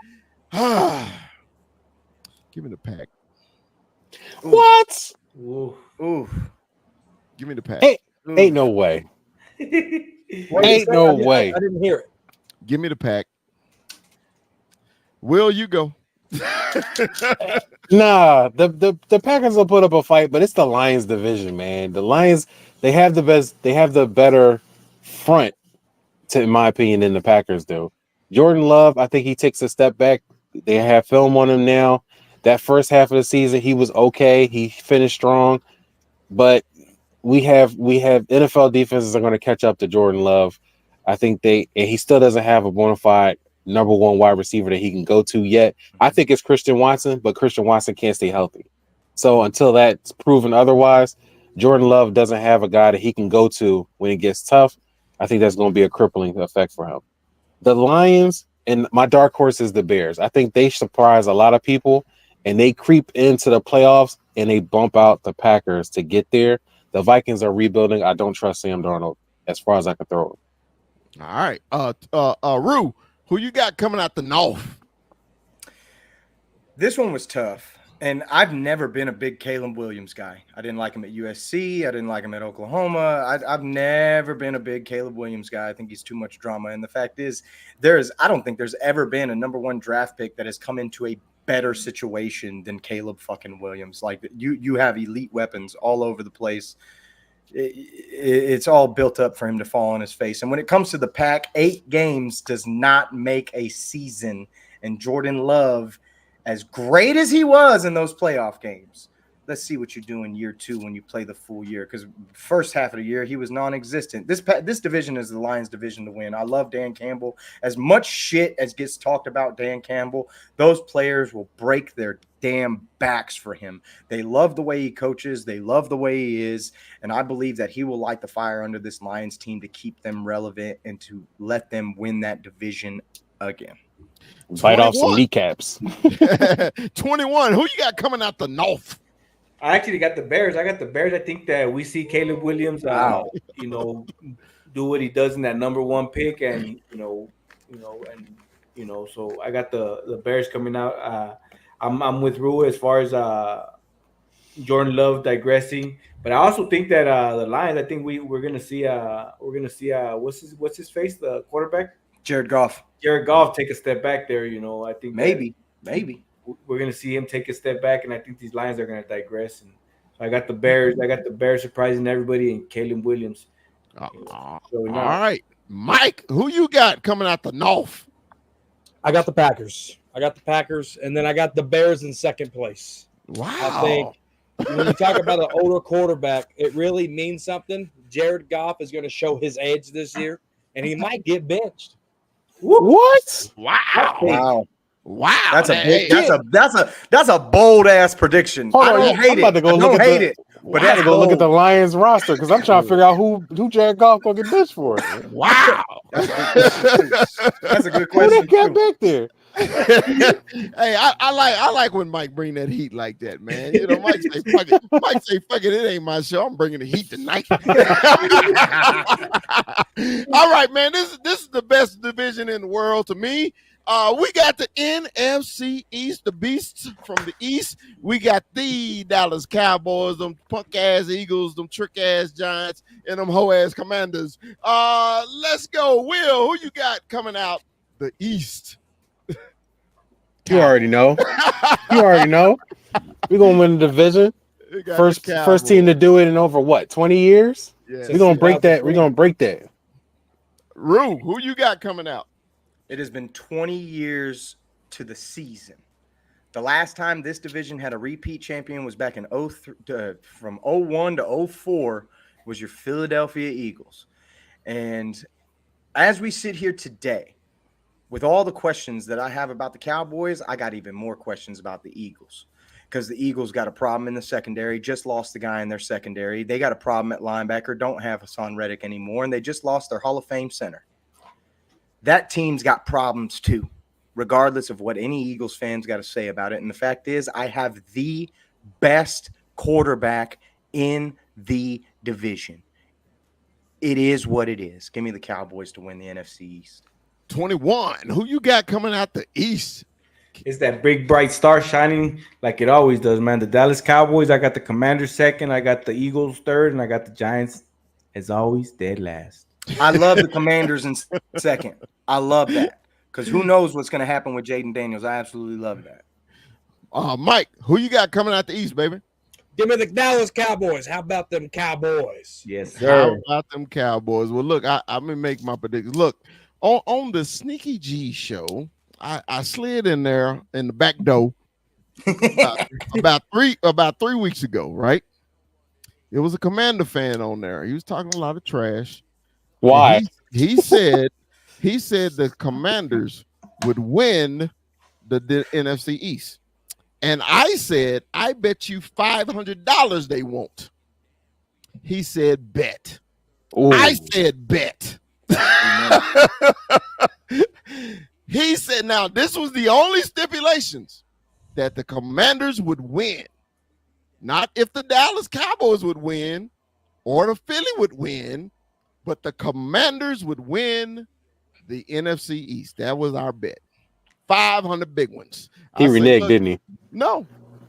Give me the pack. What? Ooh. Give me the pack. Hey, ain't no way. Ain't no way. I didn't hear it. Give me the pack. Will, you go. Nah, the Packers will put up a fight, but it's the Lions division, man. The Lions, they have the better front, in my opinion, than the Packers do. Jordan Love, I think he takes a step back. They have film on him now. That first half of the season, he was okay. He finished strong, but we have NFL defenses are going to catch up to Jordan Love. I think he still doesn't have a bona fide number one wide receiver that he can go to yet. I think it's Christian Watson, but Christian Watson can't stay healthy. So until that's proven otherwise, Jordan Love doesn't have a guy that he can go to when it gets tough. I think that's going to be a crippling effect for him. The Lions, and my dark horse is the Bears. I think they surprise a lot of people, and they creep into the playoffs, and they bump out the Packers to get there. The Vikings are rebuilding. I don't trust Sam Darnold as far as I can throw him. All right. Rue, who you got coming out the North? This one was tough, and I've never been a big Caleb Williams guy. I didn't like him at USC. I didn't like him at Oklahoma. I've never been a big Caleb Williams guy. I think he's too much drama. And the fact is, I don't think there's ever been a number one draft pick that has come into a better situation than Caleb fucking Williams. Like you have elite weapons all over the place. It's all built up for him to fall on his face. And when it comes to the Pack, 8 games does not make a season. And Jordan Love, as great as he was in those playoff games, let's see what you do in year 2 when you play the full year. Because first half of the year, he was non-existent. This division is the Lions division to win. I love Dan Campbell. As much shit as gets talked about Dan Campbell, those players will break their damn backs for him. They love the way he coaches. They love the way he is. And I believe that he will light the fire under this Lions team to keep them relevant and to let them win that division again. Bite off some kneecaps. 21. Who you got coming out the north? I actually got the Bears. I think that we see Caleb Williams, you know, do what he does in that number 1 pick, and so I got the Bears coming out. I'm with Rue as far as Jordan Love digressing, but I also think that the Lions. I think we're gonna see what's his face, the quarterback, Jared Goff take a step back there. I think maybe we're going to see him take a step back, and I think these Lions are going to digress. And so I got the Bears. I got the Bears surprising everybody, and Caleb Williams. All right, Mike, who you got coming out the north? I got the Packers. And then I got the Bears in second place. Wow. I think when you talk about an older quarterback, it really means something. Jared Goff is going to show his edge this year, and he might get benched. What? Wow. That's a bold ass prediction. Hold I on, don't hate I'm about to it. go I look don't at hate the- it. But I had to go look at the Lions roster because I'm trying to figure out who Jared Goff gonna get benched for. Wow. That's a good Who question. that cat back there? Hey, I like when Mike bring that heat like that, man. Mike say, fuck it, it ain't my show. I'm bringing the heat tonight. All right, man. This is the best division in the world to me. We got the NFC East, the beasts from the East. We got the Dallas Cowboys, them punk-ass Eagles, them trick-ass Giants, and them hoe-ass Commanders. Let's go. Will, who you got coming out the East? You already know. We're gonna win the division. We got First the Cowboys. team to do it in over what, 20 years? Yeah. We're gonna break that. Rue, who you got coming out? It has been 20 years to the season. The last time this division had a repeat champion was back in from 01 to 04 was your Philadelphia Eagles. And as we sit here today, with all the questions that I have about the Cowboys, I got even more questions about the Eagles. Because the Eagles got a problem in the secondary, just lost the guy in their secondary. They got a problem at linebacker, don't have Hassan Reddick anymore, and they just lost their Hall of Fame center. That team's got problems too, regardless of what any Eagles fans got to say about it. And the fact is, I have the best quarterback in the division. It is what it is. Give me the Cowboys to win the NFC East. 21. Who you got coming out the East? It's that big bright star shining like it always does, man. The Dallas Cowboys. I got the Commanders second. I got the Eagles third, and I got the Giants, as always, dead last. I love the Commanders in second. I love that because who knows what's going to happen with Jaden Daniels. I absolutely love that. Mike, who you got coming out the East, baby? Give me the Dallas Cowboys. How about them Cowboys? Yes, How sir. about them Cowboys? Well, look, I'm gonna make my predictions. Look, on the Sneaky G show, I slid in there in the back door about 3 weeks ago, right? It was a Commander fan on there. He was talking a lot of trash. Why? He said the Commanders would win the NFC East. And I said, I bet you $500 they won't. He said, bet. Ooh. I said, bet. He said, now this was the only stipulations that the Commanders would win. Not if the Dallas Cowboys would win or the Philly would win, but the Commanders would win the NFC East. That was our bet. 500 big ones. He I said, reneged, look, didn't he? No.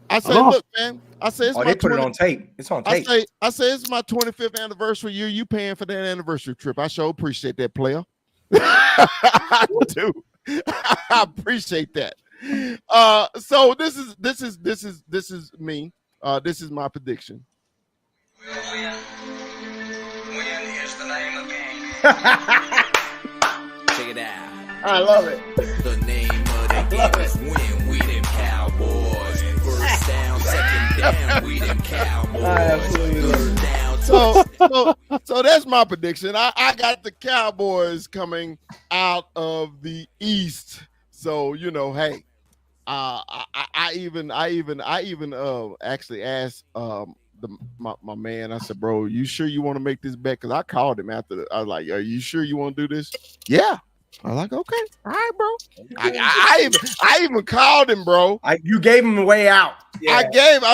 I said, Oh. look, man. I said, it's Oh, my they put it 20 on tape. It's on tape. I say it's my 25th anniversary year. You paying for that anniversary trip. I sure appreciate that, player. I do. I appreciate that. So this is me. This is my prediction. Win is the name of the game. Check it out. I love it. The name of the game is win. We them Cowboys. First down, second Damn, we them Cowboys. I absolutely love it. Down So that's my prediction. I got the Cowboys coming out of the East. So hey, I even actually asked my man. I said, bro, you sure you want to make this bet? Because I called him after. I was like, are you sure you want to do this? Yeah. I was like, okay, all right, bro. I even called him, bro. You gave him a way out. I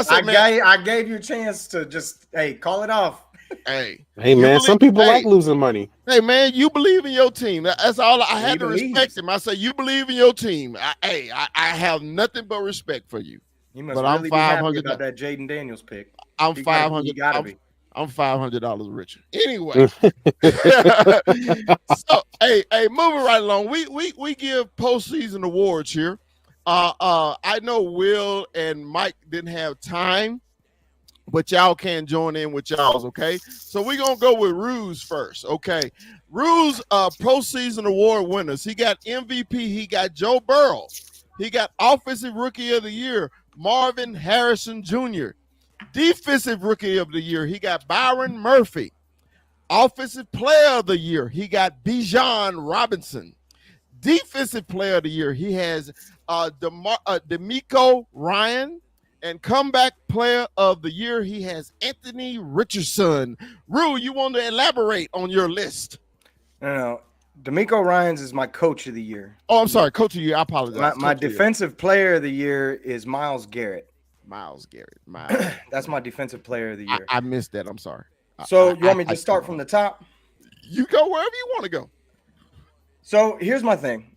said, man, I gave you a chance to just call it off. hey, man, some people like losing money. Hey, man, you believe in your team. That's all. I had to respect him. I said, you believe in your team. I have nothing but respect for you. You must But really I'm be happy 500. about that Jaden Daniels pick. I'm You 500. gotta be. I'm $500 richer. Anyway, so hey, moving right along. We give postseason awards here. I know Will and Mike didn't have time, but y'all can join in with y'all's, okay? So we're gonna go with Ruse first, okay? Ruse postseason award winners. He got MVP, he got Joe Burrow, he got Offensive Rookie of the Year, Marvin Harrison Jr. Defensive Rookie of the Year, he got Byron Murphy. Offensive Player of the Year, he got Bijan Robinson. Defensive Player of the Year, he has DeMeco Ryan. And Comeback Player of the Year, he has Anthony Richardson. Rue, you want to elaborate on your list? No. DeMeco Ryans is my Coach of the Year. Oh, I'm sorry, Coach of the Year. I apologize. My Defensive Player of the Year is Myles Garrett. Myles Garrett. That's my Defensive Player of the Year. I missed that. I'm sorry. So you want me to start from the top? You go wherever you want to go. So here's my thing.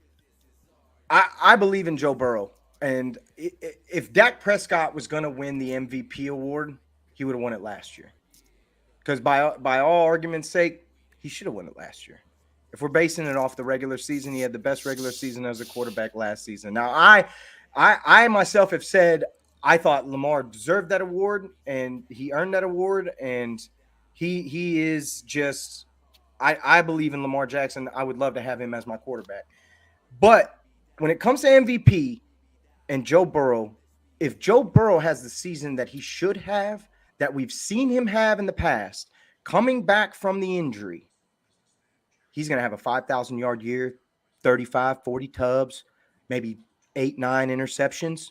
I believe in Joe Burrow. And if Dak Prescott was going to win the MVP award, he would have won it last year. Because by all arguments' sake, he should have won it last year. If we're basing it off the regular season, he had the best regular season as a quarterback last season. Now, I myself have said I thought Lamar deserved that award, and he earned that award, and he is just I believe in Lamar Jackson. I would love to have him as my quarterback. But when it comes to MVP and Joe Burrow, if Joe Burrow has the season that he should have, that we've seen him have in the past, coming back from the injury, he's going to have a 5,000-yard year, 35, 40 tubs, maybe 8, 9 interceptions.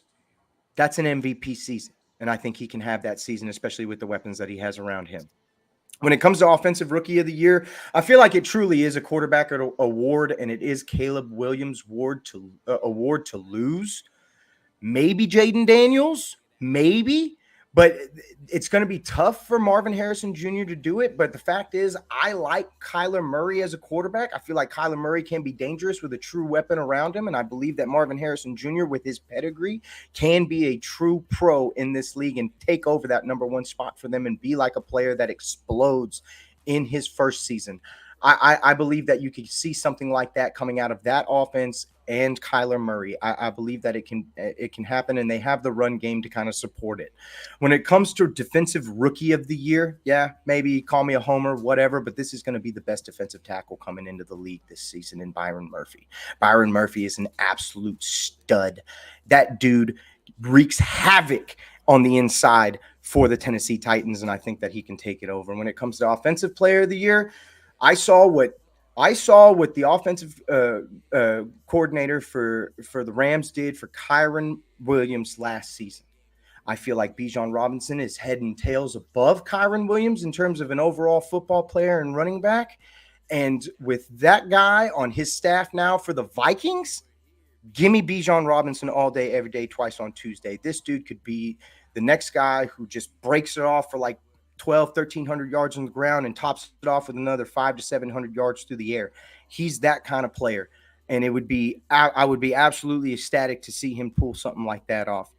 That's an MVP season, and I think he can have that season, especially with the weapons that he has around him. When it comes to Offensive Rookie of the Year, I feel like it truly is a quarterback award, and it is Caleb Williams' award to lose. Maybe Jaden Daniels, maybe, but it's going to be tough for Marvin Harrison Jr. to do it. But the fact is, I like Kyler Murray as a quarterback. I feel like Kyler Murray can be dangerous with a true weapon around him, and I believe that Marvin Harrison Jr., with his pedigree, can be a true pro in this league and take over that number one spot for them and be like a player that explodes in his first season. I believe that you could see something like that coming out of that offense and Kyler Murray. I believe that it can happen, and they have the run game to kind of support it. When it comes to Defensive Rookie of the Year, yeah, maybe call me a homer, whatever, but this is going to be the best defensive tackle coming into the league this season in Byron Murphy. Byron Murphy is an absolute stud. That dude wreaks havoc on the inside for the Tennessee Titans, and I think that he can take it over. When it comes to Offensive Player of the Year, I saw what the offensive coordinator for the Rams did for Kyren Williams last season. I feel like Bijan Robinson is head and tails above Kyren Williams in terms of an overall football player and running back. And with that guy on his staff now for the Vikings, give me Bijan Robinson all day, every day, twice on Tuesday. This dude could be the next guy who just breaks it off for like 1,300 yards on the ground and tops it off with another 500 to 700 yards through the air. He's that kind of player. And I would be absolutely ecstatic to see him pull something like that off.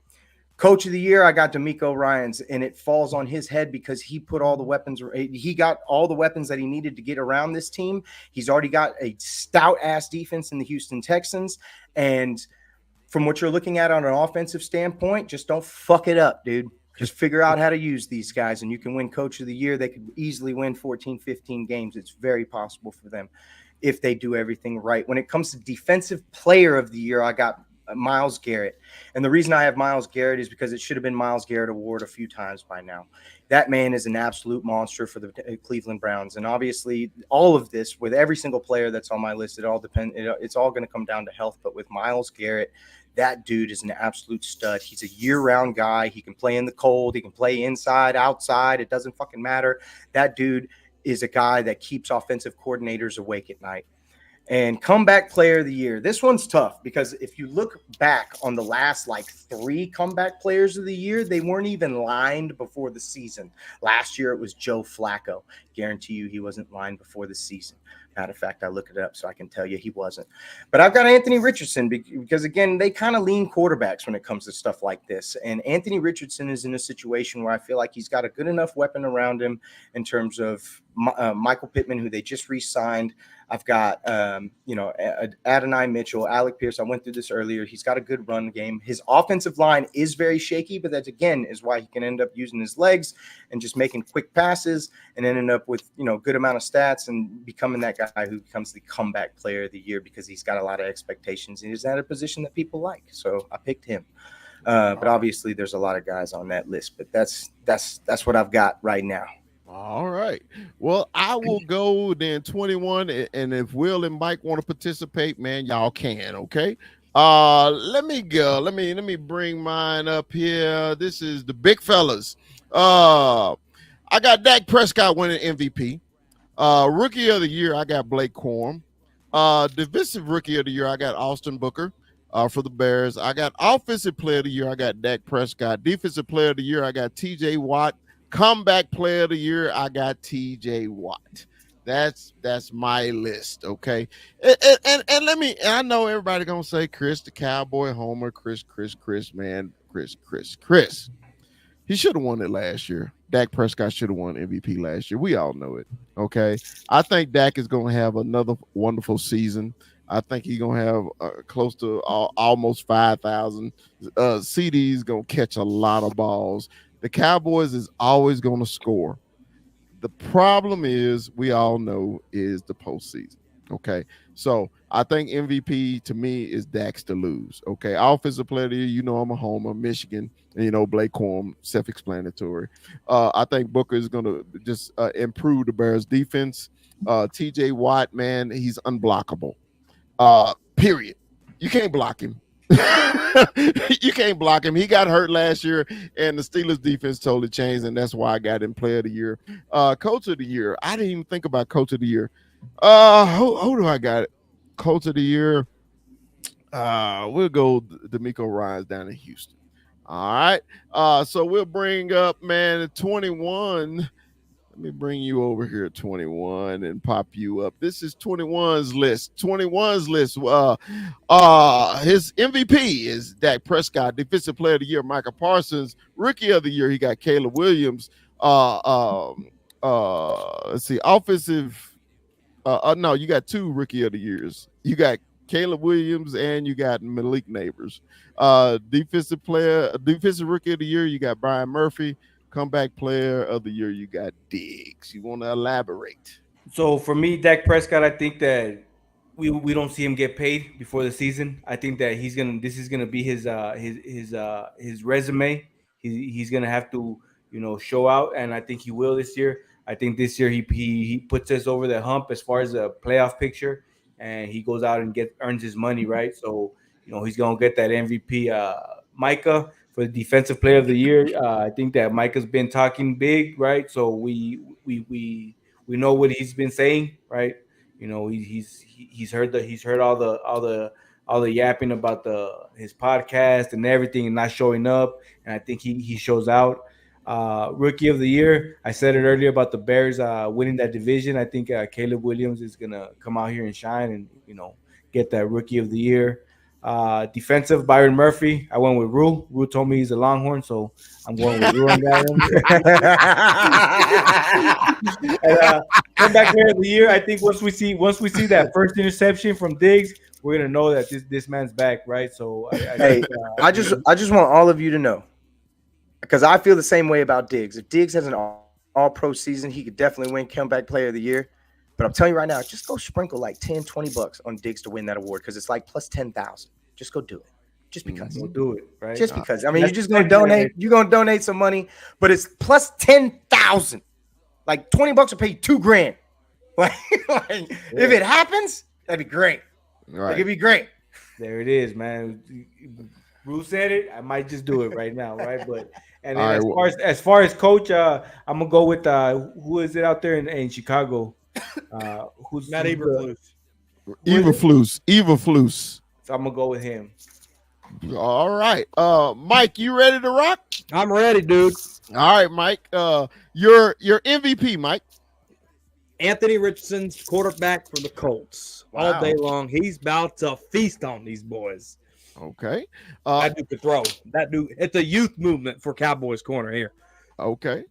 Coach of the Year, I got DeMeco Ryans, and it falls on his head because he got all the weapons that he needed to get around this team. He's already got a stout ass defense in the Houston Texans. And from what you're looking at on an offensive standpoint, just don't fuck it up, dude. Just figure out how to use these guys, and you can win Coach of the Year. They could easily win 14, 15 games. It's very possible for them if they do everything right. When it comes to Defensive Player of the Year, I got Myles Garrett. And the reason I have Myles Garrett is because it should have been Myles Garrett Award a few times by now. That man is an absolute monster for the Cleveland Browns. And obviously, all of this with every single player that's on my list, it's all going to come down to health. But with Myles Garrett, that dude is an absolute stud. He's a year-round guy. He can play in the cold. He can play inside, outside. It doesn't fucking matter. That dude is a guy that keeps offensive coordinators awake at night. And comeback player of the year. This one's tough because if you look back on the last like 3 comeback players of the year, they weren't even lined before the season. Last year, it was Joe Flacco. Guarantee you he wasn't lined before the season. Matter of fact, I looked it up so I can tell you he wasn't. But I've got Anthony Richardson because, again, they kind of lean quarterbacks when it comes to stuff like this. And Anthony Richardson is in a situation where I feel like he's got a good enough weapon around him in terms of Michael Pittman, who they just re-signed. I've got, Adonai Mitchell, Alec Pierce. I went through this earlier. He's got a good run game. His offensive line is very shaky, but that, again, is why he can end up using his legs and just making quick passes and ending up with, good amount of stats and becoming that guy who becomes the comeback player of the year because he's got a lot of expectations and he's at a position that people like. So I picked him. But obviously there's a lot of guys on that list, but that's what I've got right now. All right. Well, I will go then 21. And if Will and Mike want to participate, man, y'all can. Okay. Let me go. Let me bring mine up here. This is the big fellas. I got Dak Prescott winning MVP. Rookie of the year, I got Blake Corum. Defensive rookie of the year, I got Austin Booker for the Bears. I got offensive player of the year, I got Dak Prescott. Defensive player of the year, I got TJ Watt. Comeback player of the year, I got TJ Watt. That's my list, okay? And I know everybody gonna say Chris the Cowboy Homer, Chris, man, Chris. He should have won it last year. Dak Prescott should have won MVP last year. We all know it, okay? I think Dak is gonna have another wonderful season. I think he's gonna have close to almost 5,000 CDs. Gonna catch a lot of balls. The Cowboys is always going to score. The problem is, we all know, is the postseason. Okay, so I think MVP to me is Dak's to lose. Okay, offensive player of the year, I'm a homer, Michigan, and Blake Corum, self-explanatory. I think Booker is going to just improve the Bears' defense. TJ Watt, man, he's unblockable. Period. You can't block him. You can't block him. He got hurt last year, and the Steelers defense totally changed, and that's why I got him player of the year. Coach of the year. I didn't even think about coach of the year. Who do I got? Coach of the year. We'll go D'Amico Ryans down in Houston. All right. So we'll bring up, man, 21. Let me bring you over here at 21 and pop you up. This is 21's list. 21's list. His MVP is Dak Prescott. Defensive player of the year, Micah Parsons. Rookie of the year, he got Caleb Williams. Let's see. Offensive. No, you got 2 rookie of the years. You got Caleb Williams and you got Malik Neighbors. Defensive rookie of the year, you got Brian Murphy. Comeback player of the year, you got Diggs. You want to elaborate? So for me, Dak Prescott, I think that we don't see him get paid before the season. I think that this is gonna be his resume. He's gonna have to show out, and I think he will this year. I think this year he puts us over the hump as far as the playoff picture, and he goes out and earns his money, right? So he's gonna get that MVP. Micah, for the defensive player of the year, I think that Micah's been talking big, right? So we know what he's been saying, right? He's heard all the yapping about his podcast and everything, and not showing up. And I think he shows out. Rookie of the year, I said it earlier about the Bears winning that division. I think Caleb Williams is gonna come out here and shine, and get that Rookie of the year. Defensive, Byron Murphy. I went with Rue. Rue told me he's a Longhorn, so I'm going with Rue on that one. And, comeback player of the year. I think once we see that first interception from Diggs, we're gonna know that this man's back, right? So I just want all of you to know, because I feel the same way about Diggs. If Diggs has an all-pro season, he could definitely win comeback player of the year. But I'm telling you right now, just go sprinkle like $10, $20 on Diggs to win that award, because it's like plus 10,000. Just go do it. just because. We'll do it, right? Just because. I mean, That's you're just gonna exactly what it donate. You're gonna donate some money, but it's plus 10,000. Like $20 will pay $2,000. Like, if it happens, that'd be great. Right. Like, it'd be great. There it is, man. Bruce said it. I might just do it right now, right? But and All then right, as far as coach, I'm gonna go with who is it out there in Chicago? Who's Matt who's the- Eberflus. Eberflus. So I'm gonna go with him. All right. Mike, you ready to rock? I'm ready, dude. All right, Mike. Your MVP, Mike. Anthony Richardson's quarterback for the Colts. Wow. All day long. He's about to feast on these boys. Okay. That dude could throw. That dude, it's a youth movement for Cowboys corner here. Okay.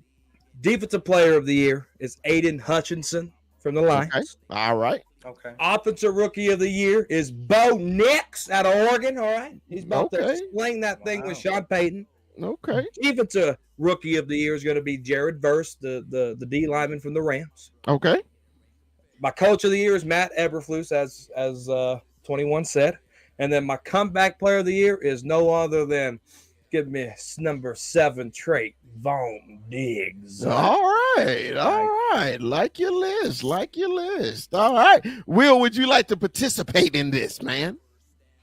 Defensive player of the year is Aiden Hutchinson from the Lions. Okay. All right. Okay. Offensive rookie of the year is Bo Nix out of Oregon. All right. He's about to Okay. explain that thing with Wow. Sean Payton. Okay. Defensive rookie of the year is going to be Jared Verse, the D lineman from the Rams. Okay. My coach of the year is Matt Eberflus, as 21 said. And then my comeback player of the year is no other than, give me number 7 trait, Vaughn Diggs. All right. All right. Like your list. Like your list. All right. Will, would you like to participate in this, man?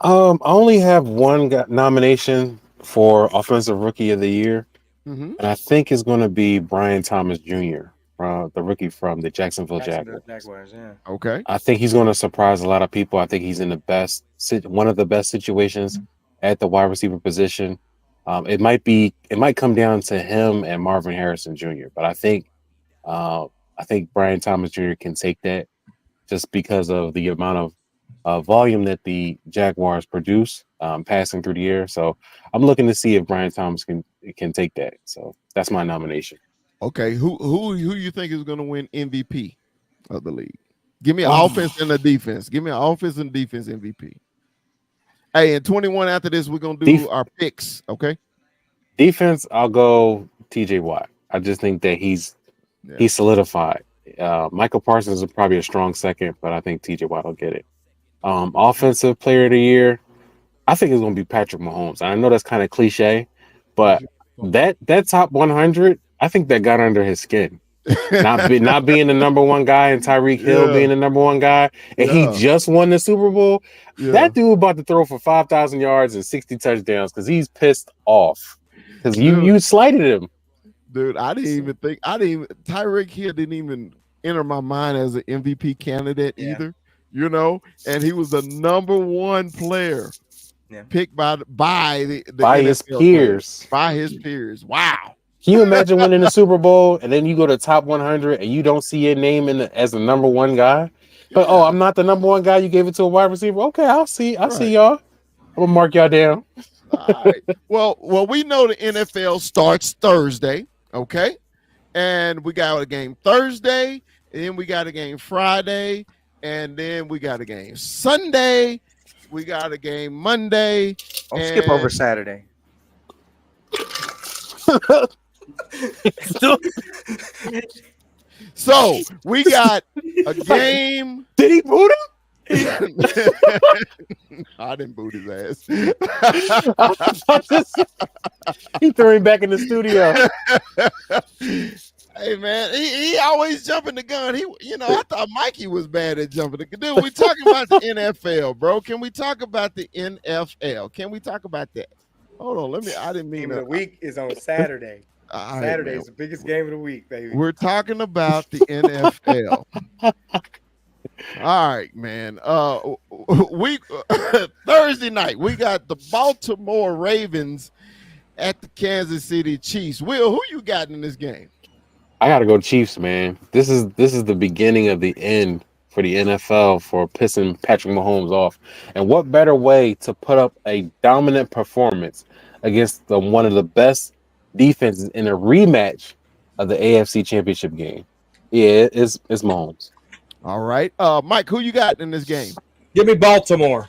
I only have one nomination for Offensive Rookie of the Year, Mm-hmm. and I think it's going to be Brian Thomas Jr., the rookie from the Jacksonville Jaguars. Jaguars, yeah. Okay. I think he's going to surprise a lot of people. I think he's in one of the best situations at the wide receiver position. It might come down to him and Marvin Harrison Jr., but I think Brian Thomas Jr. can take that just because of the amount of volume that the Jaguars produce passing through the air. So I'm looking to see if Brian Thomas can take that. So that's my nomination. Okay. Who you think is going to win MVP of the league? Give me an offense and a defense. Give me an offense and defense MVP. Hey, in 21 after this, we're going to do our picks. Okay. Defense, I'll go TJ Watt. I just think that he's solidified. Michael Parsons is probably a strong second, but I think TJ Watt will get it. Offensive player of the year, I think it's going to be Patrick Mahomes. And I know that's kind of cliche, but that top 100, I think that got under his skin. Not being the number one guy and Tyreek Hill being the number one guy, and he just won the Super Bowl. Yeah. That dude about to throw for 5,000 yards and 60 touchdowns because he's pissed off because you slighted him. Dude, Tyreek Hill didn't even enter my mind as an MVP candidate either, and he was the number one player picked by his NFL peers. By his peers. Wow. Can you imagine winning the Super Bowl and then you go to top 100 and you don't see your name as the number one guy? But I'm not the number one guy. You gave it to a wide receiver. Okay, I'll see y'all. I'm gonna mark y'all down. All right. Well, we know the NFL starts Thursday, okay? And we got a game Thursday, and then we got a game Friday, and then we got a game Sunday. We got a game Monday. Don't skip over Saturday. So we got a game. Did he boot him? I didn't boot his ass. He threw him back in the studio. Hey man, he always jumping the gun. I thought Mikey was bad at jumping the gun. Dude, we talking about the NFL, bro. Can we talk about the NFL? Can we talk about that? Hold on, I didn't mean Game of the week is on Saturday. All right, Saturday man. is the biggest game of the week, baby. We're talking about the NFL. All right, man. Thursday night, we got the Baltimore Ravens at the Kansas City Chiefs. Will, who you got in this game? I gotta go Chiefs, man. This is the beginning of the end for the NFL for pissing Patrick Mahomes off. And what better way to put up a dominant performance against one of the best defenses in a rematch of the AFC Championship game? Yeah, it's Mahomes. All right. Mike, who you got in this game? Give me Baltimore.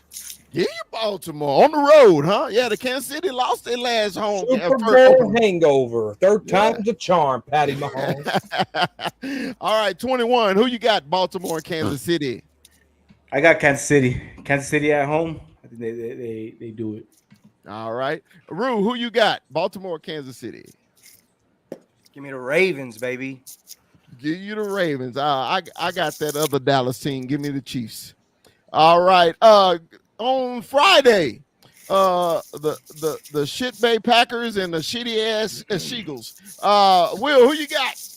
Yeah, Baltimore on the road, huh? Yeah, the Kansas City lost their last home. Super Bowl hangover. Third time's a charm, Patty Mahomes. All right, 21. Who you got? Baltimore and Kansas City. I got Kansas City. Kansas City at home. I think they do it. All right. Rue, who you got? Baltimore, Kansas City. Give me the Ravens, baby. Give you the Ravens. I got that other Dallas team. Give me the Chiefs. All right. On Friday, the shit Bay Packers and the shitty ass Eagles. Will, who you got?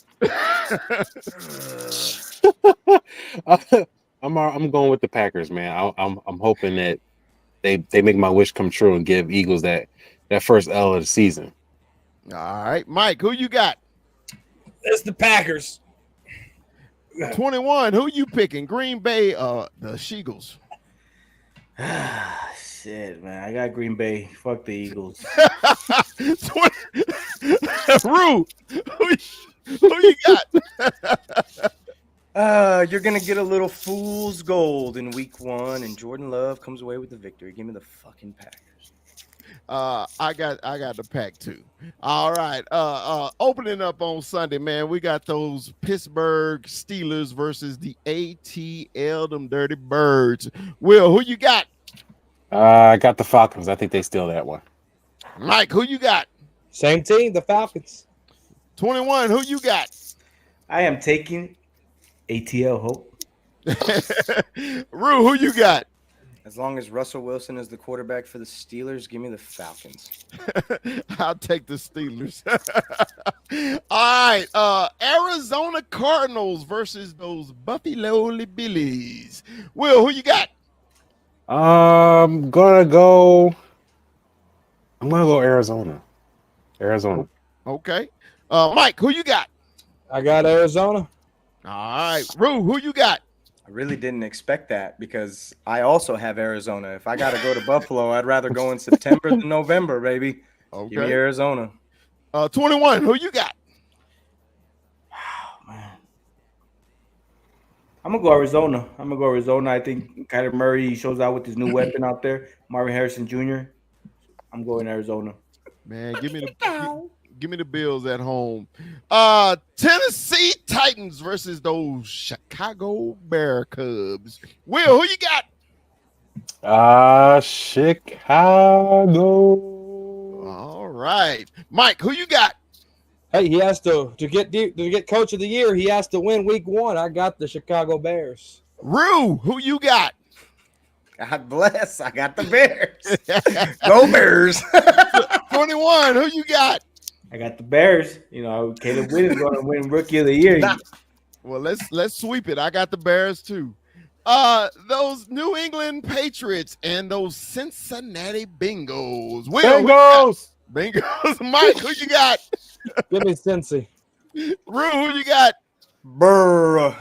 I'm going with the Packers, man. I'm hoping that they make my wish come true and give Eagles that first L of the season. All right, Mike, who you got? It's the Packers. 21. Who you picking? Green Bay, the Eagles. Shit, man. I got Green Bay. Fuck the Eagles. 20. Rue, who you got? You're gonna get a little fool's gold in week 1, and Jordan Love comes away with the victory. Give me the fucking Packers. I got the pack too. All right. Opening up on Sunday, man. We got those Pittsburgh Steelers versus the ATL, them Dirty Birds. Will, who you got? I got the Falcons. I think they steal that one. Mike, who you got? Same team, the Falcons. 21, who you got? I am taking ATL Hope. Rue, who you got? As long as Russell Wilson is the quarterback for the Steelers, give me the Falcons. I'll take the Steelers. All right. Arizona Cardinals versus those Buffalo Billies. Will, who you got? I'm gonna go Arizona. Arizona. Okay. Mike, who you got? I got Arizona. All right. Rue, who you got? I really didn't expect that because I also have Arizona. If I got to go to Buffalo, I'd rather go in September than November, baby. Okay. Give me Arizona. 21, who you got? Oh, man. I'm going to go Arizona. I think Kyler Murray shows out with his new weapon out there, Marvin Harrison Jr. I'm going Arizona. Man, give me the Bills at home. Tennessee Titans versus those Chicago Bear Cubs. Will, who you got? Chicago. All right. Mike, who you got? Hey, he has to get coach of the year. He has to win week 1. I got the Chicago Bears. Rue, who you got? God bless. I got the Bears. Go Bears. 21, who you got? I got the Bears. You know, Caleb Williams is going to win Rookie of the Year. Well, let's sweep it. I got the Bears too. Those New England Patriots and those Cincinnati Bengals. Will, Bengals. Mike, who you got? Give me Cincy. Rue, who you got? Burr.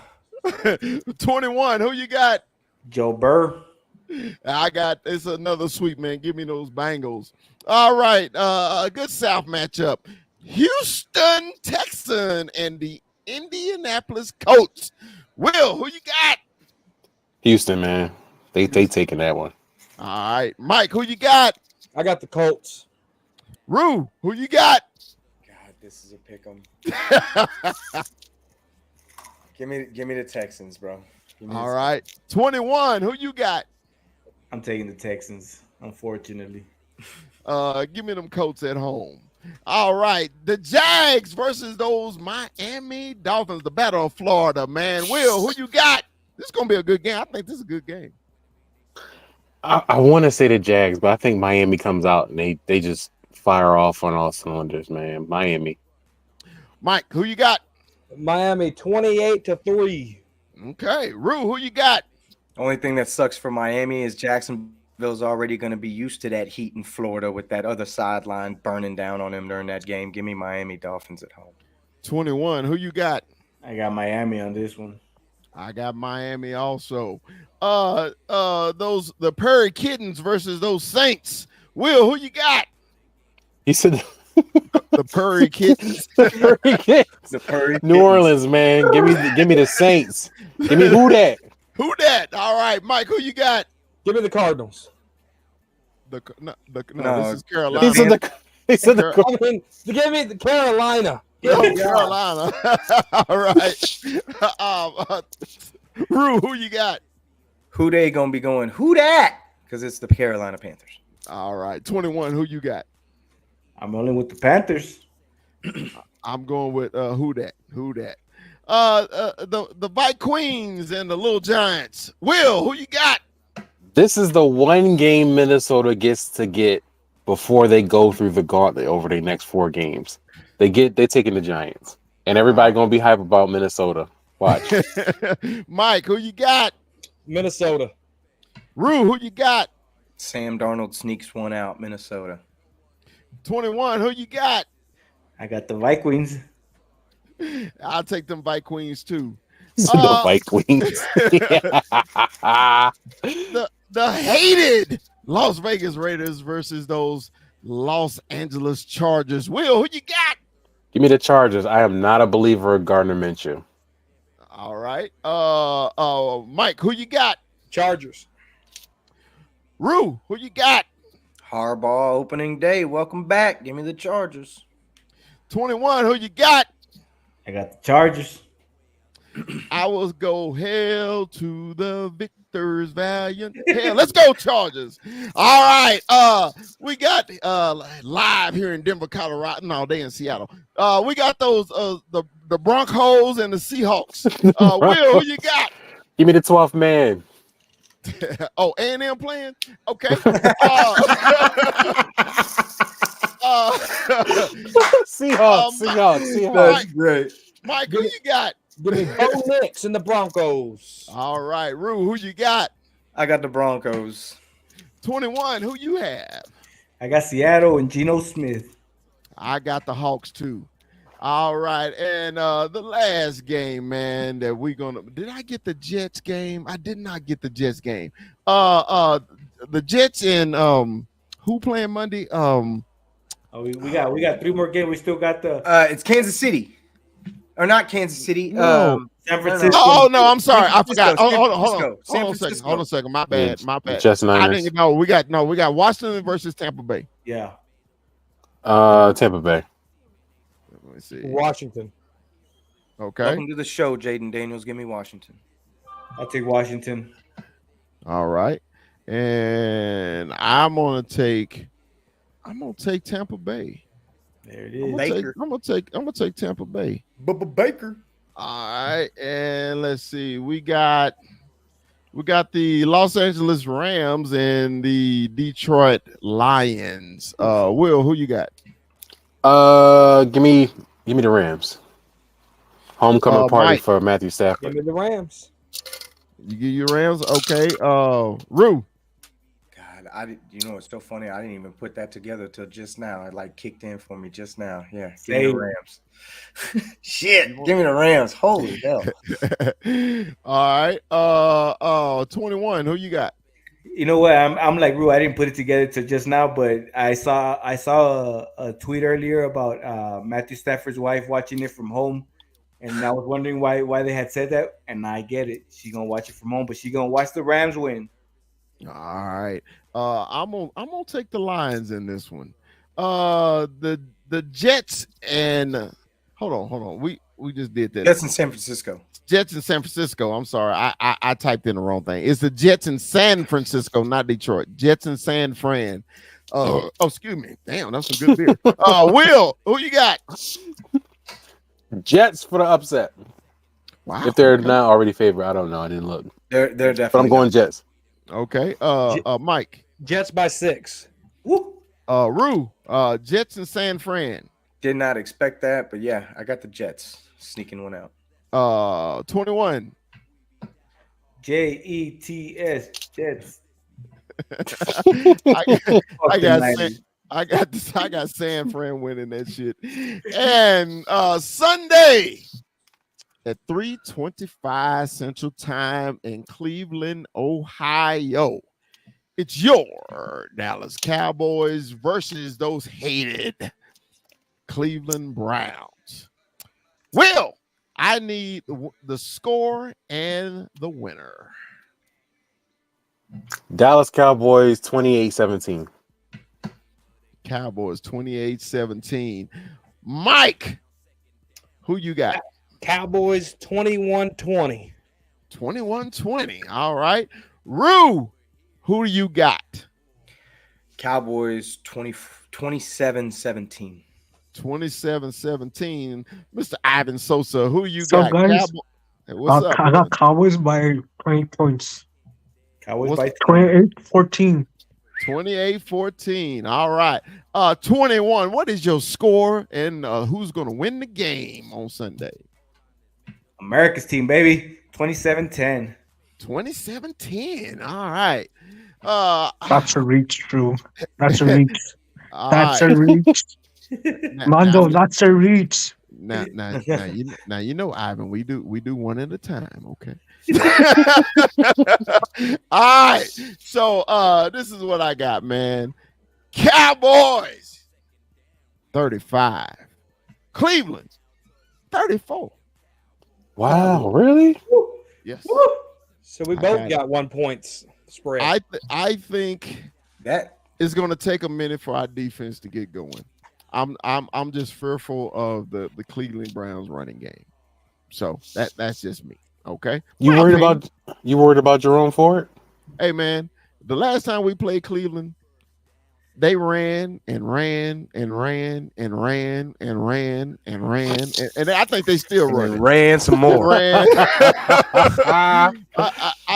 21, who you got? Joe Burr. It's another sweep, man. Give me those Bengals. All right. A good South matchup. Houston Texan and the Indianapolis Colts. Will, who you got? Houston, man. They taking that one. All right. Mike, who you got? I got the Colts. Rue, who you got? God, this is a pick 'em. Give me the Texans, bro. All right. 21, who you got? I'm taking the Texans, unfortunately. Give me them Colts at home. All right. The Jags versus those Miami Dolphins, the Battle of Florida, man. Will, who you got? This is going to be a good game. I think this is a good game. I want to say the Jags, but I think Miami comes out and they just fire off on all cylinders, man. Miami. Mike, who you got? Miami 28-3. Okay. Rue, who you got? Only thing that sucks for Miami is Jacksonville's already going to be used to that heat in Florida with that other sideline burning down on them during that game. Give me Miami Dolphins at home. 21, who you got? I got Miami on this one. I got Miami also. The Prairie Kittens versus those Saints. Will, who you got? He said The Prairie Kittens. The Prairie New Orleans, man. Give me the Saints. Give me who that? Who that? All right, Mike, who you got? Give me the Cardinals. No, No, this is Carolina. He said the I mean, give me the Carolina. Carolina. All right. Rue, who you got? Who they going to be going? Who that? Because it's the Carolina Panthers. All right. 21. Who you got? I'm rolling with the Panthers. I'm going with who that? The White Queens and the Little Giants. Will, who you got? This is the one game Minnesota gets to get before they go through the gauntlet over their next 4 games. They're taking the Giants, and everybody gonna be hype about Minnesota. Watch. Mike, who you got? Minnesota. Rue, who you got? Sam Darnold sneaks one out, Minnesota. 21, who you got? I got the Vikings. I'll take them White Queens too. The White Queens. The hated Las Vegas Raiders versus those Los Angeles Chargers. Will, who you got? Give me the Chargers. I am not a believer of Gardner Minshew. All right. Mike, who you got? Chargers. Rue, who you got? Harbaugh opening day. Welcome back. Give me the Chargers. 21, who you got? I got the Chargers. I will go hell to the victors valiant. Hell, let's go Chargers. All right. We got live here in Denver, Colorado. No, they in Seattle. We got those the Broncos and the Seahawks. Will, who you got? Give me the 12th man. Oh, A&M playing? Okay. Seahawks. That's great. Mike, who you got? Give me Bo Nix and the Broncos. All right, Rue, who you got? I got the Broncos. 21, who you have? I got Seattle and Geno Smith. I got the Hawks too. All right, and the last game, man, that we gonna. Did I get the Jets game? I did not get the Jets game. The Jets and who playing Monday? We got 3 more games. We still got the It's Kansas City. Or not Kansas City. No. San Francisco. Oh no, I'm sorry, I forgot. San Hold Francisco. on a second. My bad. Jets I Niners. didn't know. We got Washington versus Tampa Bay. Yeah. Tampa Bay. Let me see. Washington. Okay. Welcome to the show, Jaden Daniels. Give me Washington. I'll take Washington. All right. And I'm gonna take Tampa Bay. There it I'm is. gonna take Tampa Bay. Baker. All right, and let's see. We got the Los Angeles Rams and the Detroit Lions. Will, who you got? Give me the Rams. Homecoming party Mike. for Matthew Give Stafford. me the Rams. You give your Rams? Okay. Rue. God, you know, it's so funny. I didn't even put that together till just now. It like kicked in for me just now. Yeah, give me the Rams. Shit, give me the Rams. Holy hell. All right. 21. Who you got? You know what? I'm like Rue. I didn't put it together till just now, but I saw a tweet earlier about Matthew Stafford's wife watching it from home, and I was wondering why they had said that. And I get it. She's gonna watch it from home, but she's gonna watch the Rams win. All right. I'm gonna take the Lions in this one. The Jets and hold on. We just did that. That's in San Francisco. Jets in San Francisco. I'm sorry. I typed in the wrong thing. It's the Jets in San Francisco, not Detroit. Jets in San Fran. Oh, excuse me. Damn, that's some good beer. Will, who you got? Jets for the upset. Wow. If they're not already favored, I don't know. I didn't look. They're definitely. But I'm going Jets. Okay. Mike. Jets by 6. Woo! Rue. Jets in San Fran. Did not expect that, but yeah, I got the Jets sneaking one out. 21. Jets. Jets. I got San Fran winning that shit. And Sunday at 3:25 Central Time in Cleveland, Ohio. It's your Dallas Cowboys versus those hated Cleveland Browns. Will, I need the score and the winner. Dallas Cowboys 28-17. Cowboys 28-17. Mike, who you got? Cowboys 21-20. 21-20. All right. Rue, who do you got? Cowboys 27-17. 27-17. Mr. Ivan Sosa, who you So, got? guys, Hey, what's up? I man? got Cowboys by 20 points. Cowboys What's by 28-14. 28-14. All right. 21. What is your score and who's going to win the game on Sunday? America's team, baby. 27-10. 27-10. All right. That's a reach, Drew. That's a reach. all That's right. a reach. Now- Mondo, now- that's a reach. Now, you know, Ivan, we do one at a time, okay? All right. So this is what I got, man. Cowboys 35. Cleveland 34. Wow, really? Yes. So we I both got got 1 point spread. I think That it's going to take a minute for our defense to get going. I'm just fearful of the Cleveland Browns running game. So that's just me. Okay. You My worried opinion. about Jerome Ford? Hey man, the last time we played Cleveland, they ran and ran and ran and ran and ran and ran, and I think they still and then running. ran some They more. ran. All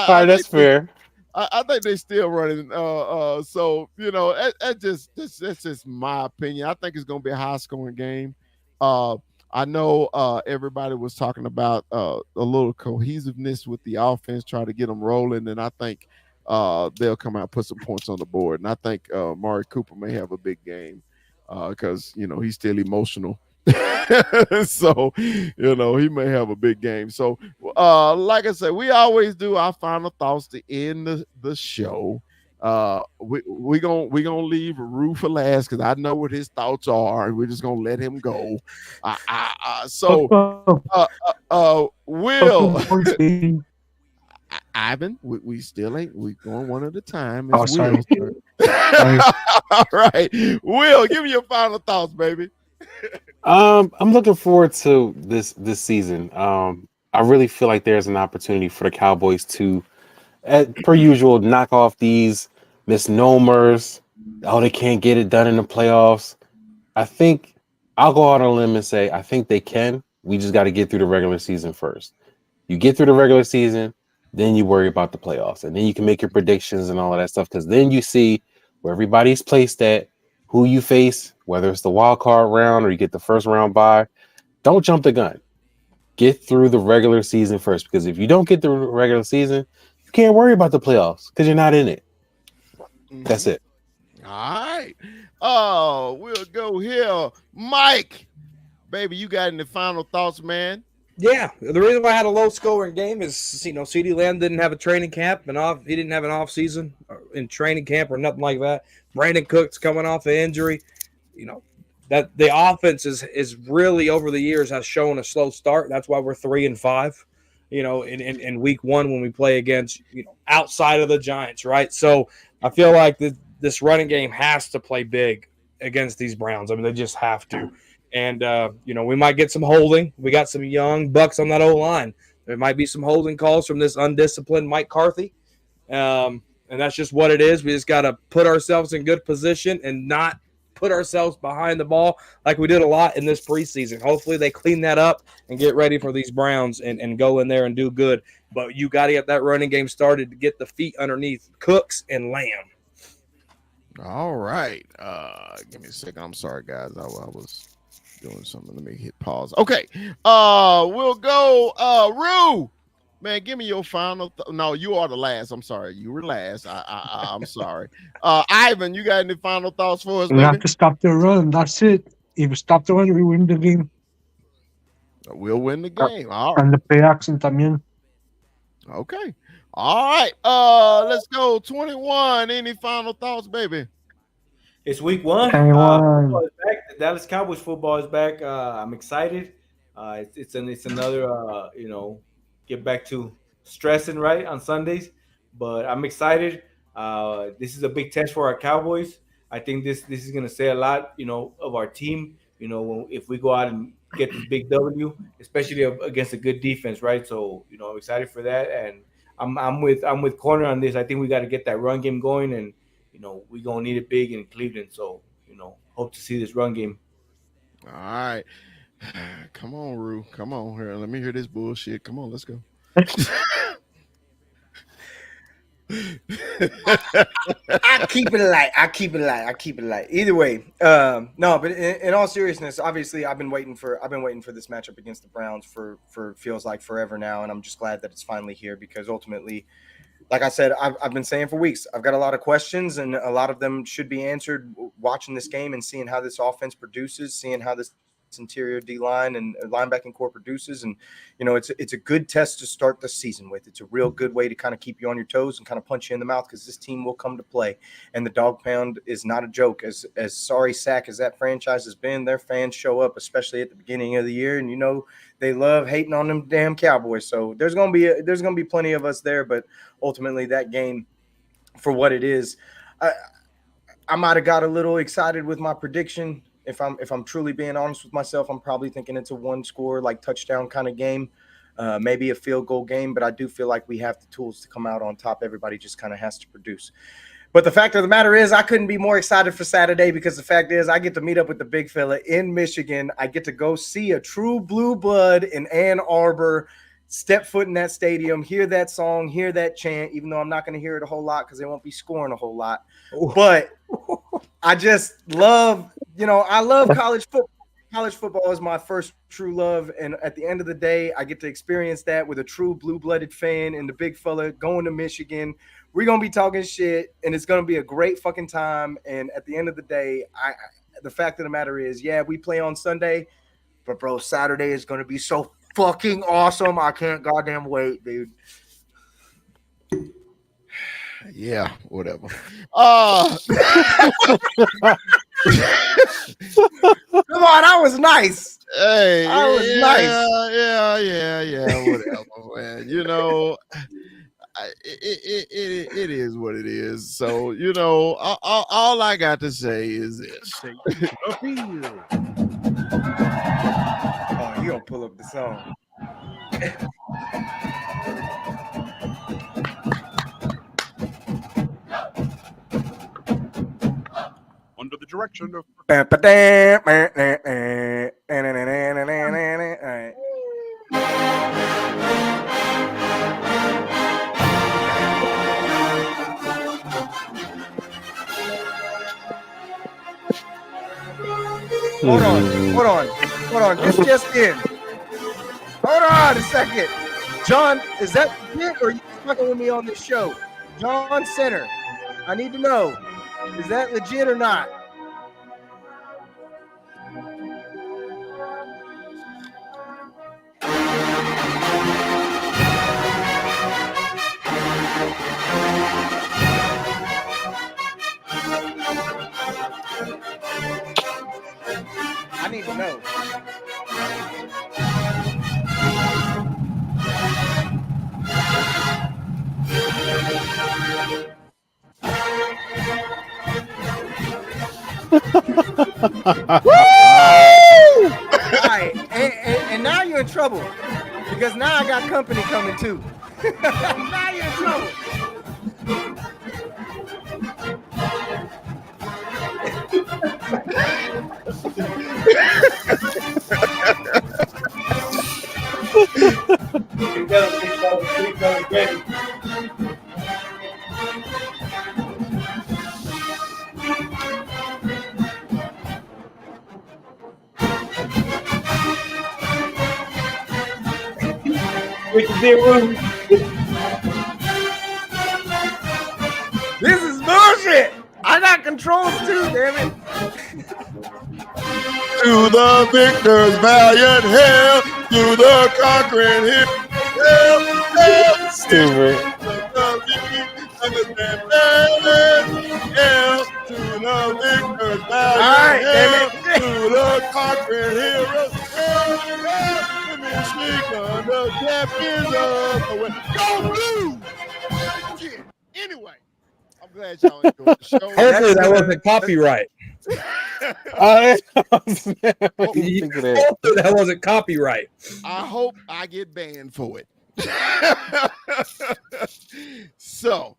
right, that's fair. I think they still running. So you know, that's just my opinion. I think it's going to be a high scoring game. I know everybody was talking about a little cohesiveness with the offense, try to get them rolling, and I think they'll come out and put some points on the board. And I think Mari Cooper may have a big game because you know he's still emotional. So you know he may have a big game. So like I said, we always do our final thoughts to end the show. We gonna leave Rue for last because I know what his thoughts are, and we're just gonna let him go. Will Ivan, we still ain't. We going one at a time. Oh, It's sorry. Will's turn. All right, Will, give me your final thoughts, baby. I'm looking forward to this season. I really feel like there's an opportunity for the Cowboys to, per usual, knock off these misnomers. Oh, they can't get it done in the playoffs. I think I'll go out on a limb and say I think they can. We just got to get through the regular season first. You get through the regular season, then you worry about the playoffs, and then you can make your predictions and all of that stuff. Because then you see where everybody's placed at, who you face, whether it's the wild card round or you get the first round bye. Don't jump the gun. Get through the regular season first, because if you don't get through the regular season, you can't worry about the playoffs because you're not in it. That's it. All right. Oh, we'll go here, Mike. Baby, you got any final thoughts, man? Yeah, the reason why I had a low scoring game is, CeeDee Lamb didn't have a training camp he didn't have an off season in training camp or nothing like that. Brandon Cook's coming off an injury. That the offense is really over the years has shown a slow start. That's why we're 3-5. In week one when we play against outside of the Giants, right? So I feel like this running game has to play big against these Browns. I mean, they just have to. And, we might get some holding. We got some young bucks on that O-line. There might be some holding calls from this undisciplined Mike Carthy. And that's just what it is. We just got to put ourselves in good position and not put ourselves behind the ball like we did a lot in this preseason. Hopefully they clean that up and get ready for these Browns and go in there and do good. But you got to get that running game started to get the feet underneath Cooks and Lamb. All right. Give me a second. I'm sorry, guys. I was doing something. Let me hit pause. Okay. We'll go. Rue, man, give me your final. No, you are the last. I'm sorry. You were last. I'm sorry. Ivan, you got any final thoughts for us, We have baby? to stop the run. That's it. If we stop the run, we win the game. We'll win the game. All right. And the play action también. Okay. All right. Let's go. 21. Any final thoughts, baby? It's week one. 21. Football is back. The Dallas Cowboys football is back. I'm excited. It's another get back to stressing right on Sundays, but I'm excited. This is a big test for our Cowboys. I think this is going to say a lot, of our team. If we go out and get this big W, especially against a good defense, right? So I'm excited for that, and I'm with Corner on this. I think we got to get that run game going, and we're gonna need it big in Cleveland. So, hope to see this run game. All right. Come on, Rue. Come on here. Let me hear this bullshit. Come on, let's go. I keep it light. Either way, no. But in all seriousness, obviously, I've been waiting for this matchup against the Browns for feels like forever now, and I'm just glad that it's finally here because ultimately, like I said, I've been saying for weeks, I've got a lot of questions, and a lot of them should be answered watching this game and seeing how this offense produces, seeing how this interior D-line and linebacking core produces. And, it's a good test to start the season with. It's a real good way to kind of keep you on your toes and kind of punch you in the mouth because this team will come to play. And the dog pound is not a joke. As sorry sack as that franchise has been, their fans show up, especially at the beginning of the year. And, they love hating on them damn Cowboys. So there's going to be plenty of us there. But ultimately that game for what it is, I might have got a little excited with my prediction. If I'm truly being honest with myself, I'm probably thinking it's a one score, like touchdown kind of game, maybe a field goal game. But I do feel like we have the tools to come out on top. Everybody just kind of has to produce. But the fact of the matter is I couldn't be more excited for Saturday because the fact is I get to meet up with the big fella in Michigan. I get to go see a true blue blood in Ann Arbor, step foot in that stadium, hear that song, hear that chant, even though I'm not going to hear it a whole lot because they won't be scoring a whole lot. But I just love, I love college football. College football is my first true love. And at the end of the day, I get to experience that with a true blue-blooded fan and the big fella going to Michigan. We're going to be talking shit, and it's going to be a great fucking time. And at the end of the day, the fact of the matter is, yeah, we play on Sunday, but, bro, Saturday is going to be so fucking awesome. I can't goddamn wait, dude. Yeah, whatever. Come on, that was nice. Hey, that was nice. Yeah, whatever, man. It is what it is. So, all I got to say is this. Oh, you gonna pull up the song. Under the direction of Hold on. This just in. Hold on a second. John, is that it or are you fucking with me on this show? John Center. I need to know. Is that legit or not? I need to know. Woo! All right, and now you're in trouble because now I got company coming too. Now you're in trouble. This is bullshit. I got controls too, damn it. To the victor's valiant hail, to the conquering hill, hail, Stupid. hail, to the victor's valiant hail, to the conquering hero, hail, to Michigan, the champions of the West. Go Blue! Shit. Anyway, I'm glad y'all enjoyed the show. Hopefully that wasn't copyright. Hopefully That wasn't copyright. I hope I get banned for it. So,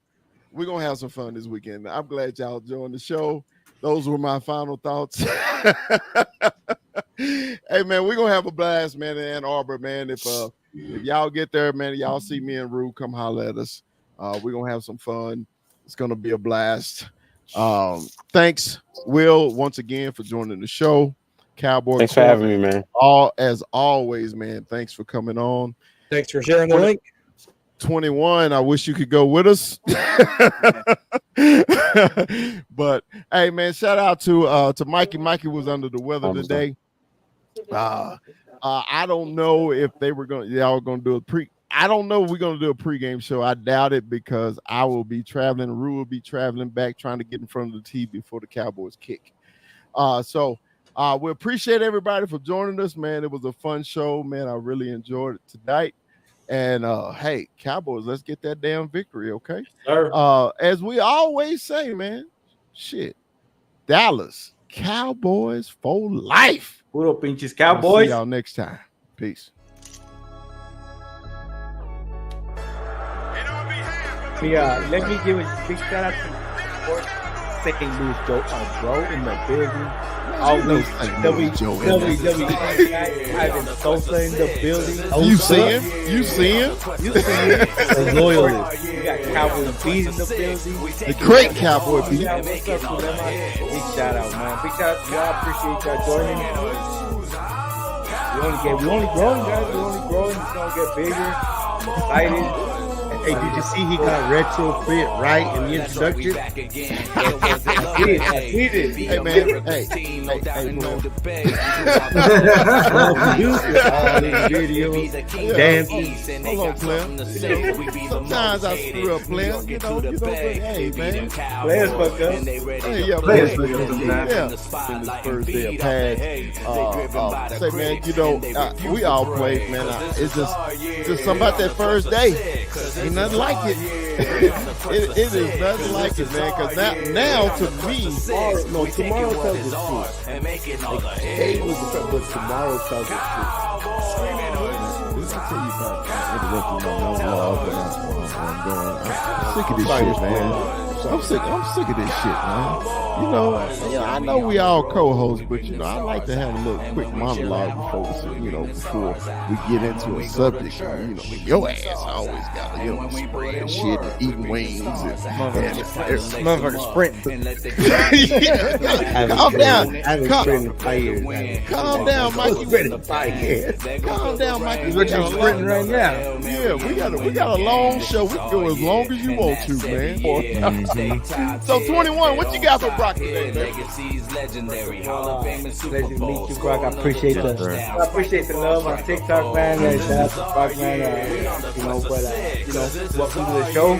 we're gonna have some fun this weekend. I'm glad y'all joined the show. Those were my final thoughts. Hey man, we're gonna have a blast, man, in Ann Arbor, man. If y'all get there, man, y'all see me and Rue, come holler at us. We're gonna have some fun. It's gonna be a blast. Thanks, Will, once again for joining the show. Cowboy, thanks for having me, man. As always, man. Thanks for coming on. Thanks for sharing the link. 21. I wish you could go with us. But hey, man, shout out to Mikey. Mikey was under the weather today. I don't know if y'all were gonna do a I don't know if we're gonna do a pregame show. I doubt it because I will be traveling. Rue will be traveling back, trying to get in front of the TV before the Cowboys kick. So we appreciate everybody for joining us, man. It was a fun show, man. I really enjoyed it tonight. And hey, Cowboys, let's get that damn victory, okay? Sure. As we always say, man, shit, Dallas Cowboys for life. Puro pinches I'll see Cowboys. y'all next time. Peace. Let me give a big shout out to St. Louis Joe, bro, in the building. Always WWE Ivan Sosa in the building. You see him? The loyalist. We got Cowboy Beat in the building. The great Cowboy Beat. Big shout out, man. Big shout out to y'all. Appreciate y'all joining. We only growing, guys. We only growing. It's gonna get bigger. I'm excited. Hey, did you see he got retrofit right in the introduction? I did. Hey, man. Hey, dancing. hold on, player. Sometimes I screw up, player. Hey, man. Players fuck up. Hey, yeah, players fuck up. Yeah. First day of pads. Say, man, we all play, man. It's just something about that first day. Ain't nothing like it. It is nothing like it, man. Because now to me, tomorrow tells the truth. Today was the but tomorrow tells the truth. This will tell you I'm sick of this shit, man. I'm sick of this shit, man. I know we all co-hosts, but I like to have a little quick monologue before we get into a subject. Your ass always got to spread shit and eating wings and Motherfucker sprinting. Calm down. I haven't sprinted in 5 years. Calm down, Mikey. Calm down, Mikey. What you sprinting right now? Yeah, we got a long show. We can go as long as you want to, man. So 21, what you got for Brock today, man? Pleasure to meet you, Brock. I appreciate the love on TikTok, man. Shout out to Brock, man. Welcome to the show.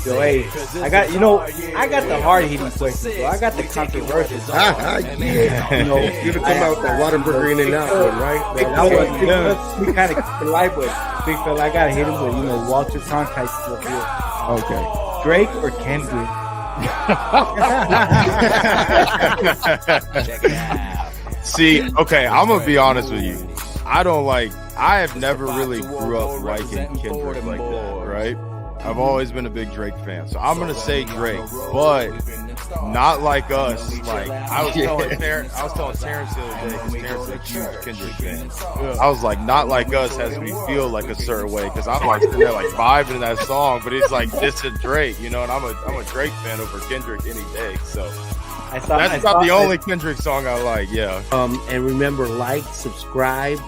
Hey, I got the hard hitting questions. So I got the controversial. Yeah. You're to come out with that Whataburger in and out one, right? We kind of light, but big fella, I gotta hit him with Walter Cronkite stuff here. Okay. Drake or Kendrick? See, okay, I'm gonna be honest with you. I have never really grew up liking Kendrick like that, right? I've always been a big Drake fan, so I'm gonna say Drake, but not like us. Like I was telling Terrence the other day, because Terrence is a huge Kendrick fan. I was like, not like us has me feel like a certain way, because I'm like sitting there like vibing in that song, but it's like this is Drake, and I'm a Drake fan over Kendrick any day. So that's not the only Kendrick song I like. Yeah. And remember, like, subscribe.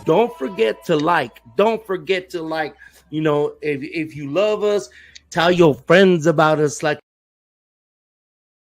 Don't forget to like. Don't forget to like. If you love us, tell your friends about us. Like.